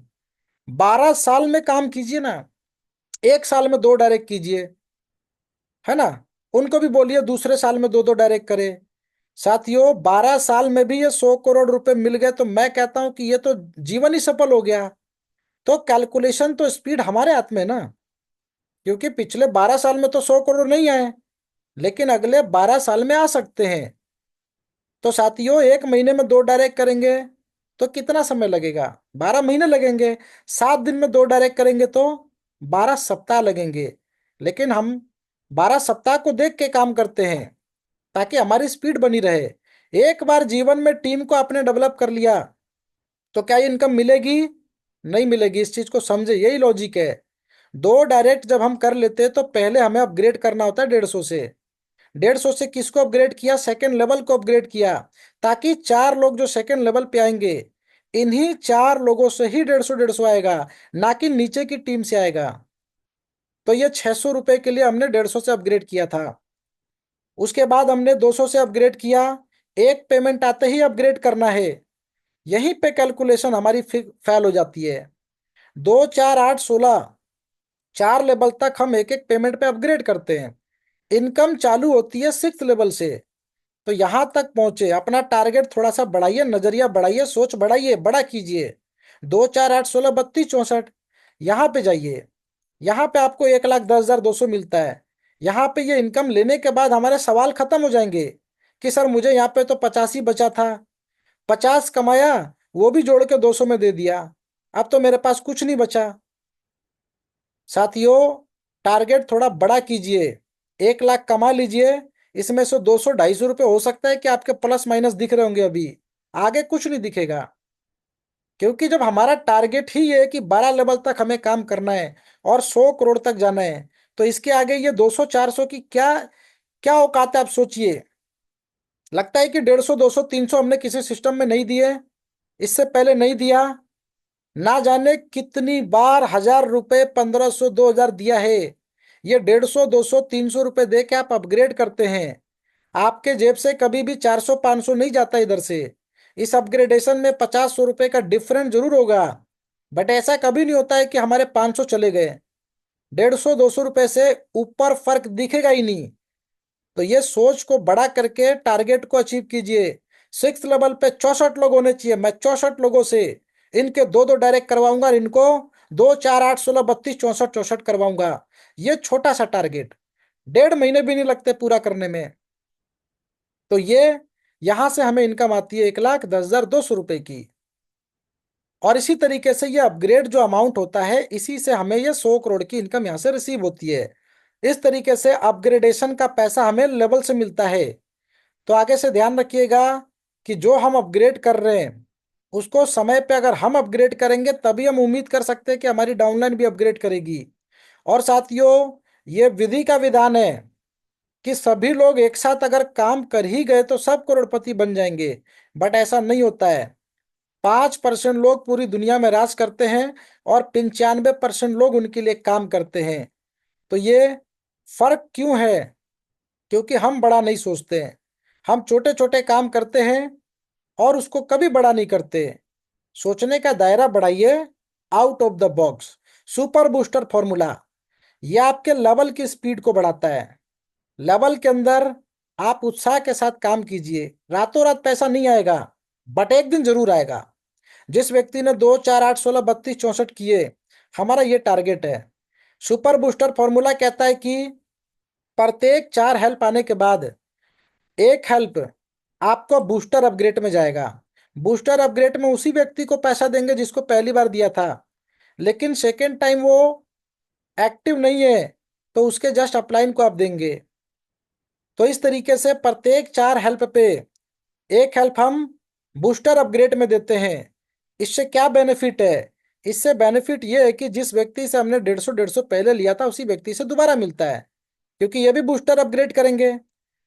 12 साल में काम कीजिए ना, 1 साल में 2 डायरेक्ट कीजिए, है ना। उनको भी बोलिए दूसरे साल में 2-2 डायरेक्ट करे। साथियों, 12 साल में भी ये 100 करोड़ रुपए मिल गए तो मैं कहता हूं कि ये तो जीवन ही सफल हो गया। तो कैलकुलेशन तो स्पीड हमारे हाथ में है ना, क्योंकि पिछले 12 साल में तो 100 करोड़ नहीं आए, लेकिन अगले 12 साल में आ सकते हैं। तो साथियों, 1 महीने में 2 डायरेक्ट करेंगे तो कितना समय लगेगा? 12 महीने लगेंगे। 7 दिन में 2 डायरेक्ट करेंगे तो 12 सप्ताह लगेंगे। लेकिन हम 12 सप्ताह को देख के काम करते हैं ताकि हमारी स्पीड बनी रहे। एक बार जीवन में टीम को आपने डेवलप कर लिया, तो क्या ये इनकम मिलेगी? नहीं मिलेगी। इस चीज को समझे, यही लॉजिक है। दो डायरेक्ट जब हम कर लेते हैं तो पहले हमें अपग्रेड करना होता है 150 से। 150 से किसको अपग्रेड किया? सेकंड लेवल को अपग्रेड किया, ताकि चार लोग जो सेकंड लेवल पे आएंगे, इन्हीं चार लोगों से ही 150 आएगा, ना कि नीचे की टीम से आएगा। तो ये 600 रुपए के लिए हमने 150 से अपग्रेड किया था। उसके बाद हमने 200 से अपग्रेड किया। एक पेमेंट आते ही अपग्रेड करना है। यहीं पे कैलकुलेशन हमारी फेल हो जाती है। 2 4 8 16, चार लेवल तक हम एक एक पेमेंट पे अपग्रेड करते हैं। इनकम चालू होती है 6th लेवल से। तो यहां तक पहुंचे, अपना टारगेट थोड़ा सा बढ़ाइए, नजरिया बढ़ाइए, सोच बढ़ाइए, बड़ा कीजिए। 2 4 8 16 32 64, यहाँ पे जाइए। यहाँ पे आपको 1,10,200 मिलता है। यहाँ पे ये इनकम लेने के बाद हमारे सवाल खत्म हो जाएंगे कि सर मुझे यहाँ पे तो 85 बचा था, 50 कमाया, वो भी जोड़ के 200 में दे दिया, अब तो मेरे पास कुछ नहीं बचा। साथियों, टारगेट थोड़ा बड़ा कीजिए। 1 लाख कमा लीजिए, इसमें से 200 250 रुपये हो सकता है कि आपके प्लस माइनस दिख रहे होंगे, अभी आगे कुछ नहीं दिखेगा। क्योंकि जब हमारा टारगेट ही है कि 12 लेवल तक हमें काम करना है और 100 करोड़ तक जाना है, तो इसके आगे ये 200 400 की क्या क्या औकात है, आप सोचिए। लगता है कि 150 200 300 हमने किसी सिस्टम में नहीं दिए, इससे पहले नहीं दिया, ना जाने कितनी बार 1,000 रुपए 1,500 2,000 दिया है। ये 150 200 300 रुपए दे के आप अपग्रेड करते हैं। आपके जेब से कभी भी 400 500 नहीं जाता इधर से। इस अपग्रेडेशन में 50 100 रुपए का डिफरेंस जरूर होगा, बट ऐसा कभी नहीं होता है कि हमारे 500 चले गए। 150 200 रुपए से ऊपर फर्क दिखेगा ही नहीं। तो ये सोच को बड़ा करके टारगेट को अचीव कीजिए। 6th लेवल पे 64 लोग होने चाहिए। मैं 64 लोगों से इनके दो दो डायरेक्ट करवाऊंगा और इनको 2 4 8 16 32 64 करवाऊंगा। ये छोटा सा टारगेट, 1.5 महीने भी नहीं लगते पूरा करने में। तो ये यहां से हमें इनकम आती है 1,10,200 रुपए की। और इसी तरीके से ये अपग्रेड जो अमाउंट होता है, इसी से हमें ये 100 करोड़ की इनकम यहाँ से रिसीव होती है। इस तरीके से अपग्रेडेशन का पैसा हमें लेवल से मिलता है। तो आगे से ध्यान रखिएगा कि जो हम अपग्रेड कर रहे हैं उसको समय पे अगर हम अपग्रेड करेंगे तभी हम उम्मीद कर सकते हैं कि हमारी डाउनलाइन भी अपग्रेड करेगी। और साथियों, ये विधि का विधान है कि सभी लोग एक साथ अगर काम कर ही गए तो सब करोड़पति बन जाएंगे, बट ऐसा नहीं होता है। 5% लोग पूरी दुनिया में राज करते हैं और 95% लोग उनके लिए काम करते हैं। तो ये फर्क क्यों है? क्योंकि हम बड़ा नहीं सोचते हैं। हम छोटे छोटे काम करते हैं और उसको कभी बड़ा नहीं करते। सोचने का दायरा बढ़ाइए, out of the box. Super booster formula, यह आपके लेवल की स्पीड को बढ़ाता है। लेवल के अंदर आप उत्साह के साथ काम कीजिए। रातों रात पैसा नहीं आएगा, बट एक दिन जरूर आएगा। जिस व्यक्ति ने 2 4 8 16 32 64 किए, हमारा ये टारगेट है। सुपर बूस्टर फॉर्मूला कहता है कि प्रत्येक 4 हेल्प आने के बाद एक हेल्प आपको बूस्टर अपग्रेड में जाएगा। बूस्टर अपग्रेड में उसी व्यक्ति को पैसा देंगे जिसको पहली बार दिया था, लेकिन सेकेंड टाइम वो एक्टिव नहीं है तो उसके जस्ट अपलाइन को आप देंगे। तो इस तरीके से प्रत्येक 4 हेल्प पे एक हेल्प हम बूस्टर अपग्रेड में देते हैं। इससे क्या बेनिफिट है? इससे बेनिफिट ये है कि जिस व्यक्ति से हमने 150 पहले लिया था उसी व्यक्ति से दोबारा मिलता है, क्योंकि ये भी बूस्टर अपग्रेड करेंगे।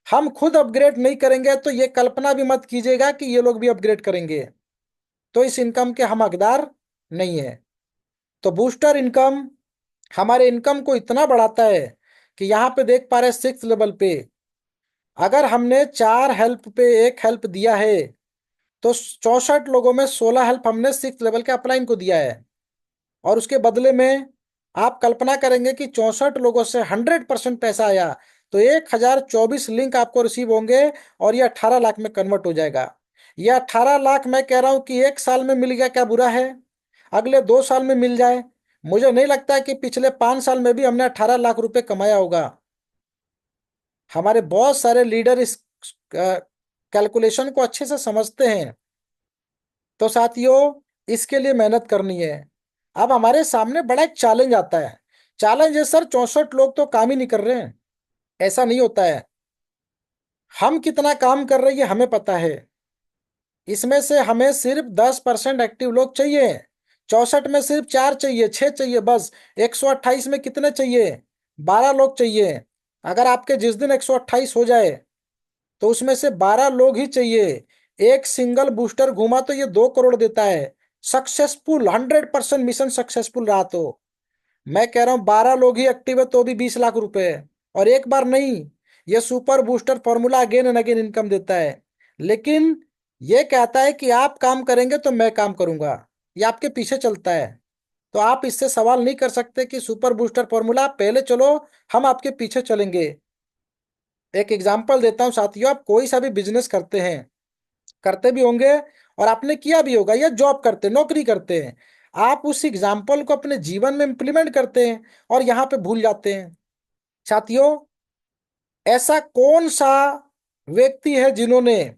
हम खुद अपग्रेड नहीं करेंगे तो ये कल्पना भी मत कीजिएगा कि ये लोग भी अपग्रेड करेंगे। तो इस इनकम के हम हकदार नहीं है। तो बूस्टर इनकम हमारे इनकम को इतना बढ़ाता है कि यहाँ पे देख पा रहे 6th लेवल पे अगर हमने 4 हेल्प पे एक हेल्प दिया है तो 64 लोगों में 16 हेल्प हमने 6th लेवल के अपलाइन को दिया है। और उसके बदले में आप कल्पना करेंगे कि 64 लोगों से 100% पैसा आया, तो 1,024 लिंक आपको रिसीव होंगे और ये 18 लाख में कन्वर्ट हो जाएगा। ये 18 लाख मैं कह रहा हूं कि एक साल में मिल गया, क्या बुरा है? अगले 2 साल में मिल जाए। मुझे नहीं लगता कि पिछले 5 साल में भी हमने 18 लाख रुपए कमाया होगा। हमारे बहुत सारे लीडर इस कैलकुलेशन को अच्छे से समझते हैं। तो साथियों, इसके लिए मेहनत करनी है। अब हमारे सामने बड़ा एक चैलेंज आता है। चैलेंज है सर 64 लोग तो काम ही नहीं कर रहे हैं। ऐसा नहीं होता है। हम कितना काम कर रहे हैं ये हमें पता है। इसमें से हमें सिर्फ 10% एक्टिव लोग चाहिए। 64 में सिर्फ 4 चाहिए, 6 चाहिए बस। 128 में कितने चाहिए? 12 लोग चाहिए। अगर आपके जिस दिन 128 हो जाए तो उसमें से 12 लोग ही चाहिए। एक सिंगल बूस्टर घूमा तो ये 2 करोड़ देता है। सक्सेसफुल, 100% मिशन सक्सेसफुल रहा तो। मैं कह रहा हूं 12 लोग ही एक्टिव है तो भी 20 लाख रुपए। और एक बार नहीं, ये super booster formula again and again income देता है। लेकिन ये कहता है कि आप काम करेंगे तो मैं काम करूंगा। ये आपके पीछे चलता है। तो आप इससे सवाल नहीं कर सकते कि सुपर बूस्टर फॉर्मूला आप पहले चलो, हम आपके पीछे चलेंगे। एक एग्जांपल देता हूं साथियों, आप कोई सा भी बिजनेस करते हैं, करते भी होंगे और आपने किया भी होगा, या जॉब करते नौकरी करते हैं, आप उस एग्जाम्पल को अपने जीवन में इंप्लीमेंट करते हैं और यहाँ पे भूल जाते हैं। साथियों, ऐसा कौन सा व्यक्ति है जिन्होंने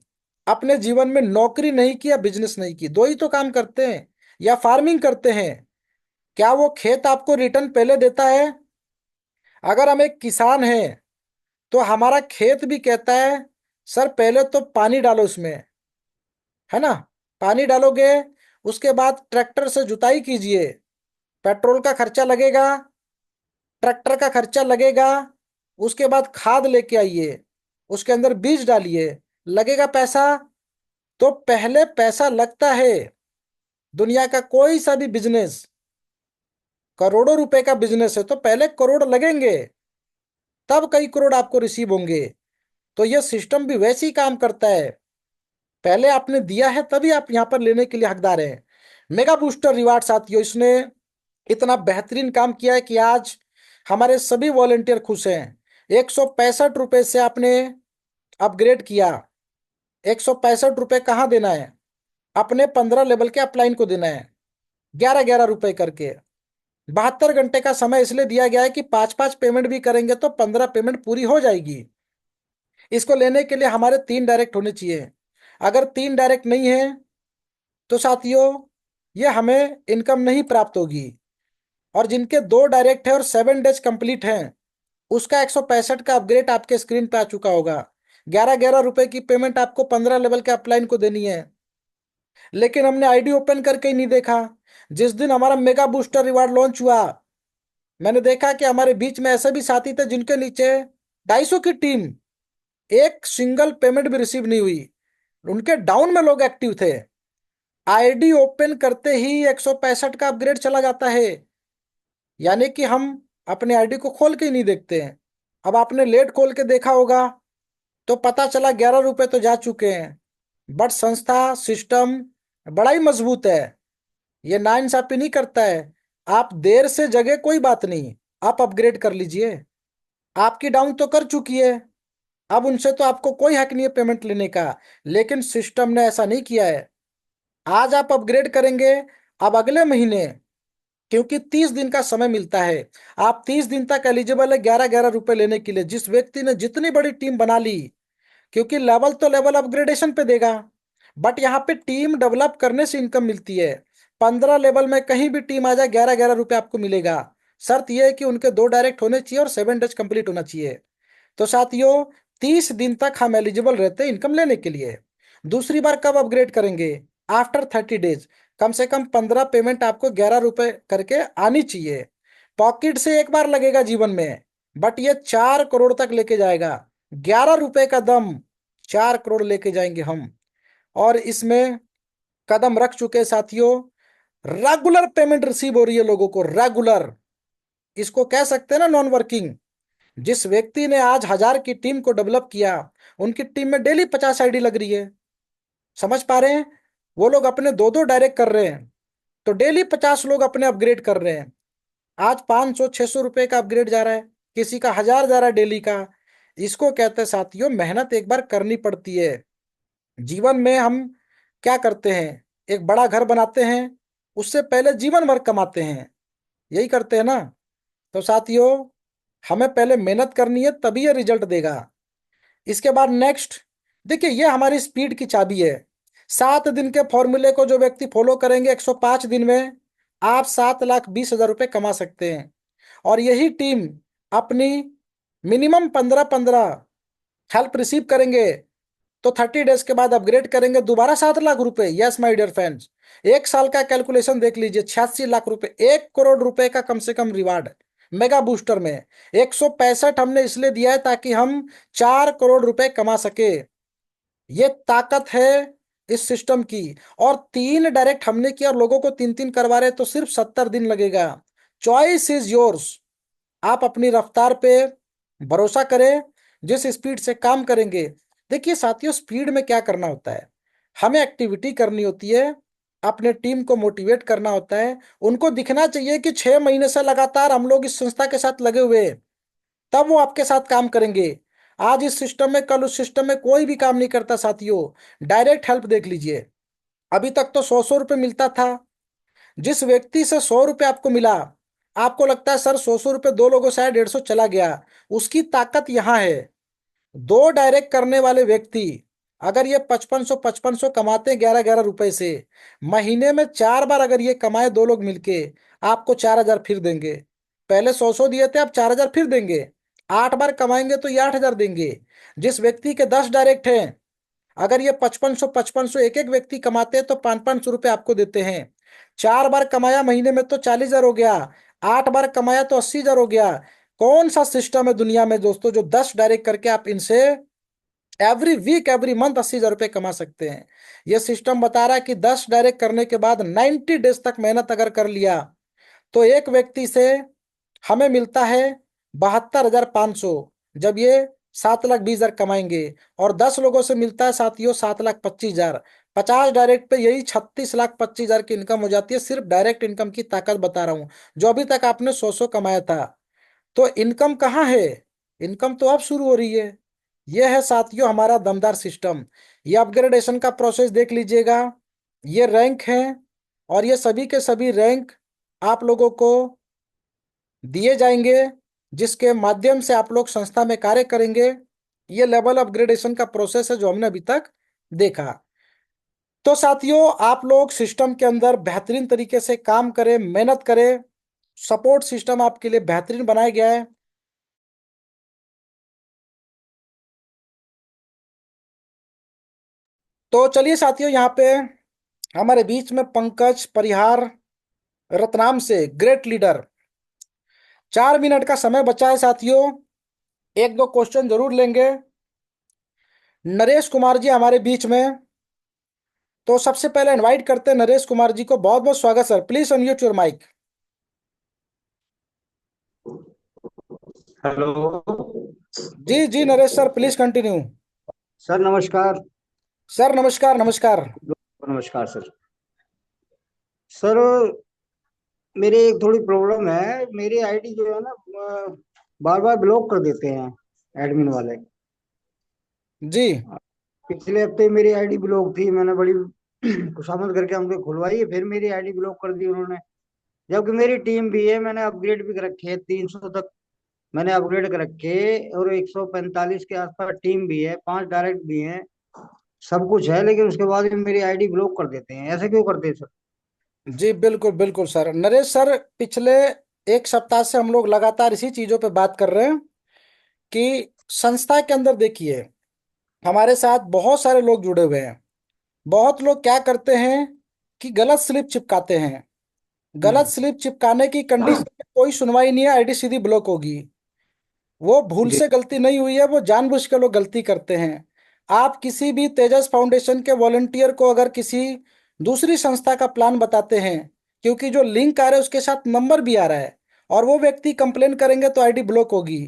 अपने जीवन में नौकरी नहीं की या बिजनेस नहीं की? दो ही तो काम करते हैं, या फार्मिंग करते हैं। क्या वो खेत आपको रिटर्न पहले देता है? अगर हम एक किसान हैं तो हमारा खेत भी कहता है सर पहले तो पानी डालो उसमें, है ना? पानी डालोगे, उसके बाद ट्रैक्टर से जुताई कीजिए, पेट्रोल का खर्चा लगेगा, ट्रैक्टर का खर्चा लगेगा। उसके बाद खाद लेके आइए, उसके अंदर बीज डालिए, लगेगा पैसा। तो पहले पैसा लगता है। दुनिया का कोई सा भी बिजनेस, करोड़ों रुपए का बिजनेस है तो पहले करोड़ लगेंगे, तब कई करोड़ आपको रिसीव होंगे। तो यह सिस्टम भी वैसे ही काम करता है। पहले आपने दिया है तभी आप यहां पर लेने के लिए हकदार हैं। मेगा बूस्टर रिवार्ड साथियों, इसने इतना बेहतरीन काम किया है कि आज हमारे सभी वॉलेंटियर खुश हैं। 165 रुपए से आपने अपग्रेड किया। 165 रुपए कहाँ देना है? अपने 15 लेवल के अपलाइन को देना है, 11-11 रुपए करके। 72 घंटे का समय इसलिए दिया गया है कि 5-5 पेमेंट भी करेंगे तो 15 पेमेंट पूरी हो जाएगी। इसको लेने के लिए हमारे 3 डायरेक्ट होने चाहिए। अगर 3 डायरेक्ट नहीं है तो साथियों ये हमें इनकम नहीं प्राप्त होगी। और जिनके 2 डायरेक्ट है और 7 डेज कंप्लीट हैं, उसका 165 का अपग्रेड आपके स्क्रीन पे आ चुका होगा। 11-11 रुपए की पेमेंट आपको 15 लेवल के अपलाइन को देनी है। लेकिन हमने आईडी ओपन करके ही नहीं देखा। जिस दिन हमारा मेगा बूस्टर रिवार्ड लॉन्च हुआ, मैंने देखा कि हमारे बीच में ऐसे भी साथी थे जिनके नीचे 250 की टीम, एक सिंगल पेमेंट भी रिसीव नहीं हुई। उनके डाउन में लोग एक्टिव थे। आईडी ओपन करते ही 165 का अपग्रेड चला जाता है। यानी कि हम अपने आईडी को खोल के ही नहीं देखते हैं। अब आपने लेट खोल के देखा होगा तो पता चला 11 रुपए तो जा चुके हैं। बट संस्था सिस्टम बड़ा ही मजबूत है, ये नाइंसाफी नहीं करता है। आप देर से जगे कोई बात नहीं, आप अपग्रेड कर लीजिए। आपकी डाउन तो कर चुकी है, अब उनसे तो आपको कोई हक नहीं है पेमेंट लेने का। लेकिन सिस्टम ने ऐसा नहीं किया है। आज आप अपग्रेड करेंगे, अब अगले महीने, क्योंकि 30 दिन का समय मिलता है, आप 30 दिन तक एलिजिबल है 11-11 रुपए लेने के लिए। जिस व्यक्ति ने जितनी बड़ी टीम बना ली, क्योंकि लेवल तो लेवल अपग्रेडेशन पे देगा, बट यहाँ पे टीम डेवलप करने से इनकम मिलती है। 15 लेवल में कहीं भी टीम आ जाए 11-11 रुपए आपको मिलेगा। शर्त यह है कि उनके 2 डायरेक्ट होने चाहिए और 7 डेज कंप्लीट होना चाहिए। तो साथियों, 30 दिन तक हम एलिजिबल रहते हैं इनकम लेने के लिए। दूसरी बार कब अपग्रेड करेंगे? After 30 days. कम से कम 15 पेमेंट आपको 11 रुपए करके आनी चाहिए। पॉकेट से एक बार लगेगा जीवन में, बट ये 4 करोड़ तक लेके जाएगा। 11 रुपए का दम, 4 करोड़ लेके जाएंगे हम। और इसमें कदम रख चुके साथियों। रेगुलर पेमेंट रिसीव हो रही है लोगों को, रेगुलर। इसको कह सकते हैं ना नॉन वर्किंग। जिस व्यक्ति ने आज 1000 की टीम को डेवलप किया, उनकी टीम में डेली 50 आईडी लग रही है। समझ पा रहे हैं? वो लोग अपने 2-2 डायरेक्ट कर रहे हैं तो डेली 50 लोग अपने अपग्रेड कर रहे हैं। आज 500-600 रुपए का अपग्रेड जा रहा है, किसी का 1000 जा रहा है डेली का। इसको कहते हैं साथियों मेहनत एक बार करनी पड़ती है। जीवन में हम क्या करते हैं? एक बड़ा घर बनाते हैं, उससे पहले जीवन भर कमाते हैं, यही करते हैं ना? तो साथियों, हमें पहले मेहनत करनी है तभी ये रिजल्ट देगा। इसके बाद नेक्स्ट, देखिए ये हमारी स्पीड की चाबी है। 7 दिन के फॉर्मूले को जो व्यक्ति फॉलो करेंगे, 105 दिन में आप 7,20,000 रुपये कमा सकते हैं। और यही टीम अपनी मिनिमम 15-15 हेल्प रिसीव करेंगे तो 30 डेज के बाद अपग्रेड करेंगे दोबारा 7 लाख रुपए। यस माय डियर फ्रेंड्स, 1 साल का कैलकुलेशन देख लीजिए, 86 लाख रुपए, 1 करोड़ रुपए का कम से कम रिवार्ड मेगा बूस्टर में। 165 हमने इसलिए दिया है ताकि हम 4 करोड़ रुपए कमा सके। ये ताकत है इस सिस्टम की। और 3 डायरेक्ट हमने किया और लोगों को 3 3 करवा रहे, तो सिर्फ 70 दिन लगेगा। Choice is yours. आप अपनी रफ्तार पे भरोसा करें, जिस स्पीड से काम करेंगे। देखिए साथियों, स्पीड में क्या करना होता है, हमें एक्टिविटी करनी होती है, अपने टीम को मोटिवेट करना होता है। उनको दिखना चाहिए कि 6 महीने से लगातार हम लोग इस संस्था के साथ लगे हुए हैं, तब वो आपके साथ काम करेंगे। आज इस सिस्टम में, कल उस सिस्टम में कोई भी काम नहीं करता साथियों। डायरेक्ट हेल्प देख लीजिए, अभी तक तो 100 100 रुपये मिलता था। जिस व्यक्ति से 100 रुपये आपको मिला, आपको लगता है सर 100 100 रुपये 2 लोगों से आया, 150 चला गया। उसकी ताकत यहाँ है। 2 डायरेक्ट करने वाले व्यक्ति अगर ये 5500 कमाते हैं 11 11 रुपए से, महीने में 4 बार अगर ये कमाए 2 लोग मिलके, आपको 4 हजार फिर देंगे। पहले 100 100 दिए थे, अब 4 हजार फिर देंगे। 8 बार कमाएंगे तो ये 8 हजार देंगे। जिस व्यक्ति के 10 डायरेक्ट हैं, अगर ये 5500 एक एक व्यक्ति कमाते हैं तो 500 500 रुपये आपको देते हैं। 4 बार कमाया महीने में तो 40 हजार हो गया। 8 बार कमाया तो 80 हजार हो गया। कौन सा सिस्टम है दुनिया में दोस्तों जो 10 डायरेक्ट करके आप इनसे एवरी वीक एवरी मंथ 80 हजार रुपये कमा सकते हैं। यह सिस्टम बता रहा है कि 10 डायरेक्ट करने के बाद 90 डेज तक मेहनत अगर कर लिया, तो एक व्यक्ति से हमें मिलता है 72,500, जब ये 7 लाख 20 हजार कमाएंगे। और 10 लोगों से मिलता है साथियों 7 लाख 25 हजार। 50 डायरेक्ट पे यही 36 लाख 25 हजार की इनकम हो जाती है। सिर्फ डायरेक्ट इनकम की ताकत बता रहा हूं, जो अभी तक आपने 100 100 कमाया था। तो इनकम कहाँ है? इनकम तो अब शुरू हो रही है। यह है साथियों हमारा दमदार सिस्टम। ये अपग्रेडेशन का प्रोसेस देख लीजिएगा, ये रैंक है, और ये सभी के सभी रैंक आप लोगों को दिए जाएंगे, जिसके माध्यम से आप लोग संस्था में कार्य करेंगे। ये लेवल अपग्रेडेशन का प्रोसेस है जो हमने अभी तक देखा। तो साथियों, आप लोग सिस्टम के अंदर बेहतरीन तरीके से काम करें, मेहनत करें। सपोर्ट सिस्टम आपके लिए बेहतरीन बनाया गया है। तो चलिए साथियों, यहाँ पे हमारे बीच में पंकज परिहार रतनाम से ग्रेट लीडर, 4 मिनट का समय बचा है साथियों, एक दो क्वेश्चन जरूर लेंगे। नरेश कुमार जी हमारे बीच में, तो सबसे पहले इनवाइट करते हैं नरेश कुमार जी को। बहुत बहुत स्वागत sir, please unmute your mic. Hello. जी जी Naresh sir, please continue. Sir नमस्कार। सर नमस्कार नमस्कार। नमस्कार सर। सर मेरी एक थोड़ी प्रॉब्लम है। मेरी आईडी जो है ना बार बार ब्लॉक कर देते हैं एडमिन वाले। जी पिछले हफ्ते मेरी आईडी ब्लॉक थी, मैंने बड़ी खुशामद करके हमको खुलवाई है, फिर मेरी आईडी ब्लॉक कर दी उन्होंने। जबकि मेरी टीम भी है, मैंने अपग्रेड भी कर रखे है, 300 तक मैंने अपग्रेड कर रखे, और 145 के आसपास टीम भी है, 5 डायरेक्ट भी हैं, सब कुछ है, लेकिन उसके बाद भी मेरी आईडी ब्लॉक कर देते हैं। ऐसे क्यों करते हैं सर? जी बिल्कुल बिल्कुल सर। नरेश सर, पिछले 1 सप्ताह से हम लोग लगातार इसी चीजों पे बात कर रहे हैं कि संस्था के अंदर देखिए, हमारे साथ बहुत सारे लोग जुड़े हुए हैं। बहुत लोग क्या करते हैं कि गलत स्लिप चिपकाते हैं। गलत हम्म। स्लिप चिपकाने की कंडीशन में कोई सुनवाई नहीं है, आईडी सीधी ब्लॉक होगी। वो भूल जी। से गलती नहीं हुई है, वो जानबूझ के लोग गलती करते हैं। आप किसी भी तेजस फाउंडेशन के वॉलंटियर को अगर किसी दूसरी संस्था का प्लान बताते हैं, क्योंकि जो लिंक आ रहा है उसके साथ नंबर भी आ रहा है, और वो व्यक्ति कंप्लेन करेंगे तो आईडी ब्लॉक होगी,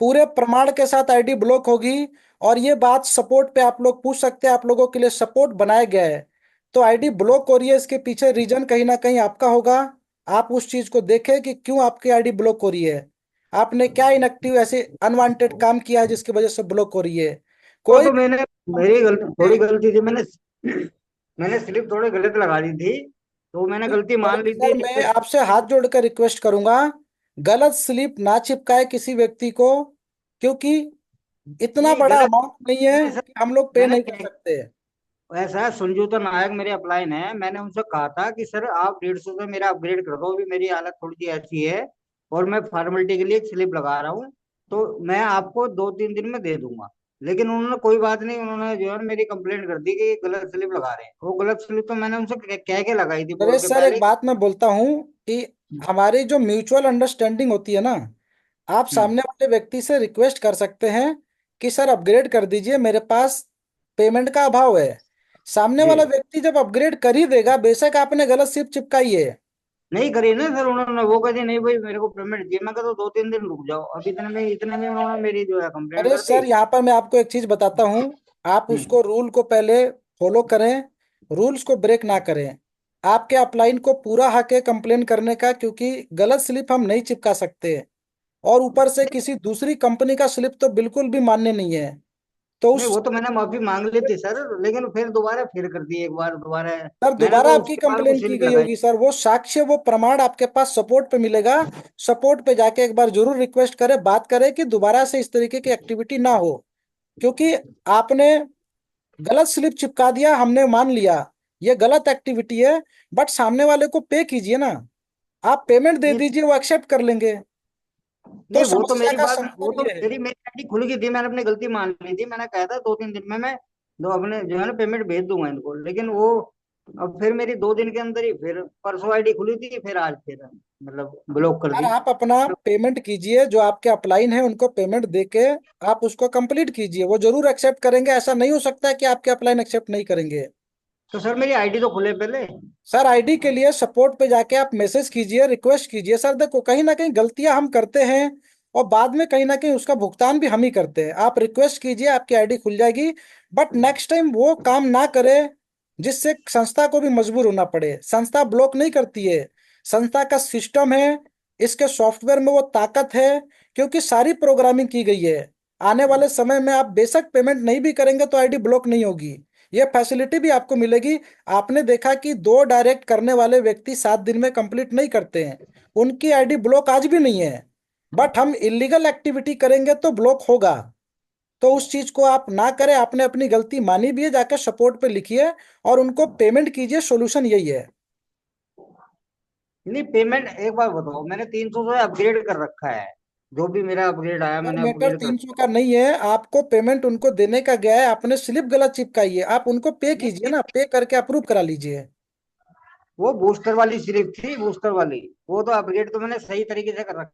पूरे प्रमाण के साथ आईडी ब्लॉक होगी। और ये बात सपोर्ट पे आप लोग पूछ सकते हैं, आप लोगों के लिए सपोर्ट बनाया गया है। तो आईडी ब्लॉक हो रही है, इसके पीछे रीजन कहीं ना कहीं आपका होगा। आप उस चीज को देखें कि क्यों आपकी आईडी ब्लॉक हो रही है। आपने क्या इनएक्टिव ऐसे अनवांटेड काम किया है जिसकी वजह से ब्लॉक हो रही है। वो कोई तो मैंने, मेरी गलती, थोड़ी गलती थी, मैंने मैंने स्लिप थोड़ी गलत लगा दी थी, तो मैंने गलती मान ली थी। सर मैं आपसे हाथ जोड़कर रिक्वेस्ट करूंगा, गलत स्लिप ना चिपकाए किसी व्यक्ति को, क्योंकि इतना नहीं बड़ा गलत अमाउंट नहीं है नहीं सर। कि हम लोग पे मैंने नहीं कर सकते। ऐसा है, संजुता नायक मेरे अपलाइन है, मैंने उनसे कहा था कि सर आप 150 से मेरा अपग्रेड कर दो, अभी मेरी हालत थोड़ी सी ऐसी है, और मैं फॉर्मेलिटी के लिए एक स्लिप लगा रहा हूँ, तो मैं आपको 2 3 दिन में दे दूंगा। लेकिन उन्होंने कोई बात नहीं, उन्होंने जो है मेरी कंप्लेंट कर दी कि ये गलत स्लिप लगा रहे हैं। वो गलत स्लिप तो मैंने उनसे कह के लगाई थी बोल नरेश के सर, एक पहले। बात मैं बोलता हूँ कि हमारी जो म्यूचुअल अंडरस्टैंडिंग होती है ना, आप हम्म। सामने वाले व्यक्ति से रिक्वेस्ट कर सकते हैं कि सर अपग्रेड कर दीजिए, मेरे पास पेमेंट का अभाव है। सामने जी। वाला व्यक्ति जब अपग्रेड कर ही देगा, बेशक आपने गलत सिर्फ चिपकाई है। नहीं करी ना सर उन्होंने, वो कहते नहीं भाई मेरे को पेमेंट चाहिए। मैं कहता 2-3 दिन रुक जाओ। अब इतने में उन्होंने मेरी जो है कंप्लेंट अरे कर दी। सर, यहाँ पर मैं आपको एक चीज बताता हूँ। आप हम्म। उसको रूल को पहले फॉलो करें, रूल्स को ब्रेक ना करें। आपके अपलाइन को पूरा हक है कंप्लेन करने का, क्योंकि गलत स्लिप हम नहीं चिपका सकते। और ऊपर से किसी दूसरी कंपनी का स्लिप तो बिल्कुल भी मान्य नहीं है। तो नहीं उस वो तो मैंने माफी मांग ली थी सर, लेकिन फिर दोबारा फिर कर दी एक बार दोबारा। सर, मैंने दोबारा तो आपकी उसके बाद कंप्लेन कुछ की नहीं गई लगाई। होगी सर, वो साक्ष्य, वो प्रमाण आपके पास सपोर्ट पे मिलेगा। सपोर्ट पे जाके एक बार जरूर रिक्वेस्ट करें, बात करें कि दोबारा से इस तरीके की एक्टिविटी ना हो। क्योंकि आपने गलत स्लिप चिपका दिया, हमने मान लिया ये गलत एक्टिविटी है, बट सामने वाले को पे कीजिए ना। आप पेमेंट दे नहीं दीजिए, वो एक्सेप्ट कर लेंगे। तो नहीं वो तो समस्या मेरी का बात, वो समाधान तो ये है। मेरी मेरी आईडी खुल गई थी, मैंने अपनी गलती मान ली थी। मैंने कहा था 2-3 दिन में मैं दो अपने जो है ना पेमेंट भेज दूंगा इनको, लेकिन वो अब फिर मेरी 2 दिन के अंदर ही फिर परसों आईडी खुली थी, फिर आज फिर मतलब ब्लॉक कर यार, दी। आप अपना पेमेंट कीजिए, जो आपके अपलाइन है उनको पेमेंट देके आप उसको कंप्लीट कीजिए, वो जरूर एक्सेप्ट करेंगे। ऐसा नहीं हो सकता है कि आपके अपलाइन एक्सेप्ट नहीं करेंगे। तो सर मेरी आईडी तो खुले पहले। सर, आईडी के लिए सपोर्ट पे जाके आप मैसेज कीजिए, रिक्वेस्ट कीजिए। सर देखो, कहीं ना कहीं गलतियां हम करते हैं, और बाद में कहीं ना कहीं उसका भुगतान भी हम ही करते हैं। आप रिक्वेस्ट कीजिए, आपकी आईडी खुल जाएगी। बट नेक्स्ट टाइम वो काम ना करे जिससे संस्था को भी मजबूर होना पड़े। संस्था ब्लॉक नहीं करती है, संस्था का सिस्टम है, इसके सॉफ्टवेयर में वो ताकत है, क्योंकि सारी प्रोग्रामिंग की गई है। आने वाले समय में आप बेशक पेमेंट नहीं भी करेंगे तो आईडी ब्लॉक नहीं होगी। ये फैसिलिटी भी आपको मिलेगी। आपने देखा कि 2 डायरेक्ट करने वाले व्यक्ति 7 दिन में कंप्लीट नहीं करते हैं, उनकी आईडी ब्लॉक आज भी नहीं है। बट हम इलीगल एक्टिविटी करेंगे तो ब्लॉक होगा। तो उस चीज को आप ना करें। आपने अपनी गलती मानी भी है, जाकर सपोर्ट पे लिखिए और उनको पेमेंट कीजिए। सॉल्यूशन यही है। नहीं पेमेंट एक बार बताओ, मैंने 300 से अपग्रेड कर रखा है। जो भी मेरा अपग्रेड आया सर, मैंने मैटर अपग्रेड कर 300 का नहीं है, आपको पेमेंट उनको देने का गया है। आपने स्लिप गलत चिपकाई है, आप उनको पे कीजिए दिया। ना, पे करके अप्रूव करा लीजिए। वो बूस्टर वाली स्लिप थी, बूस्टर वाली। वो तो अपग्रेड तो मैंने सही तरीके से कर रखा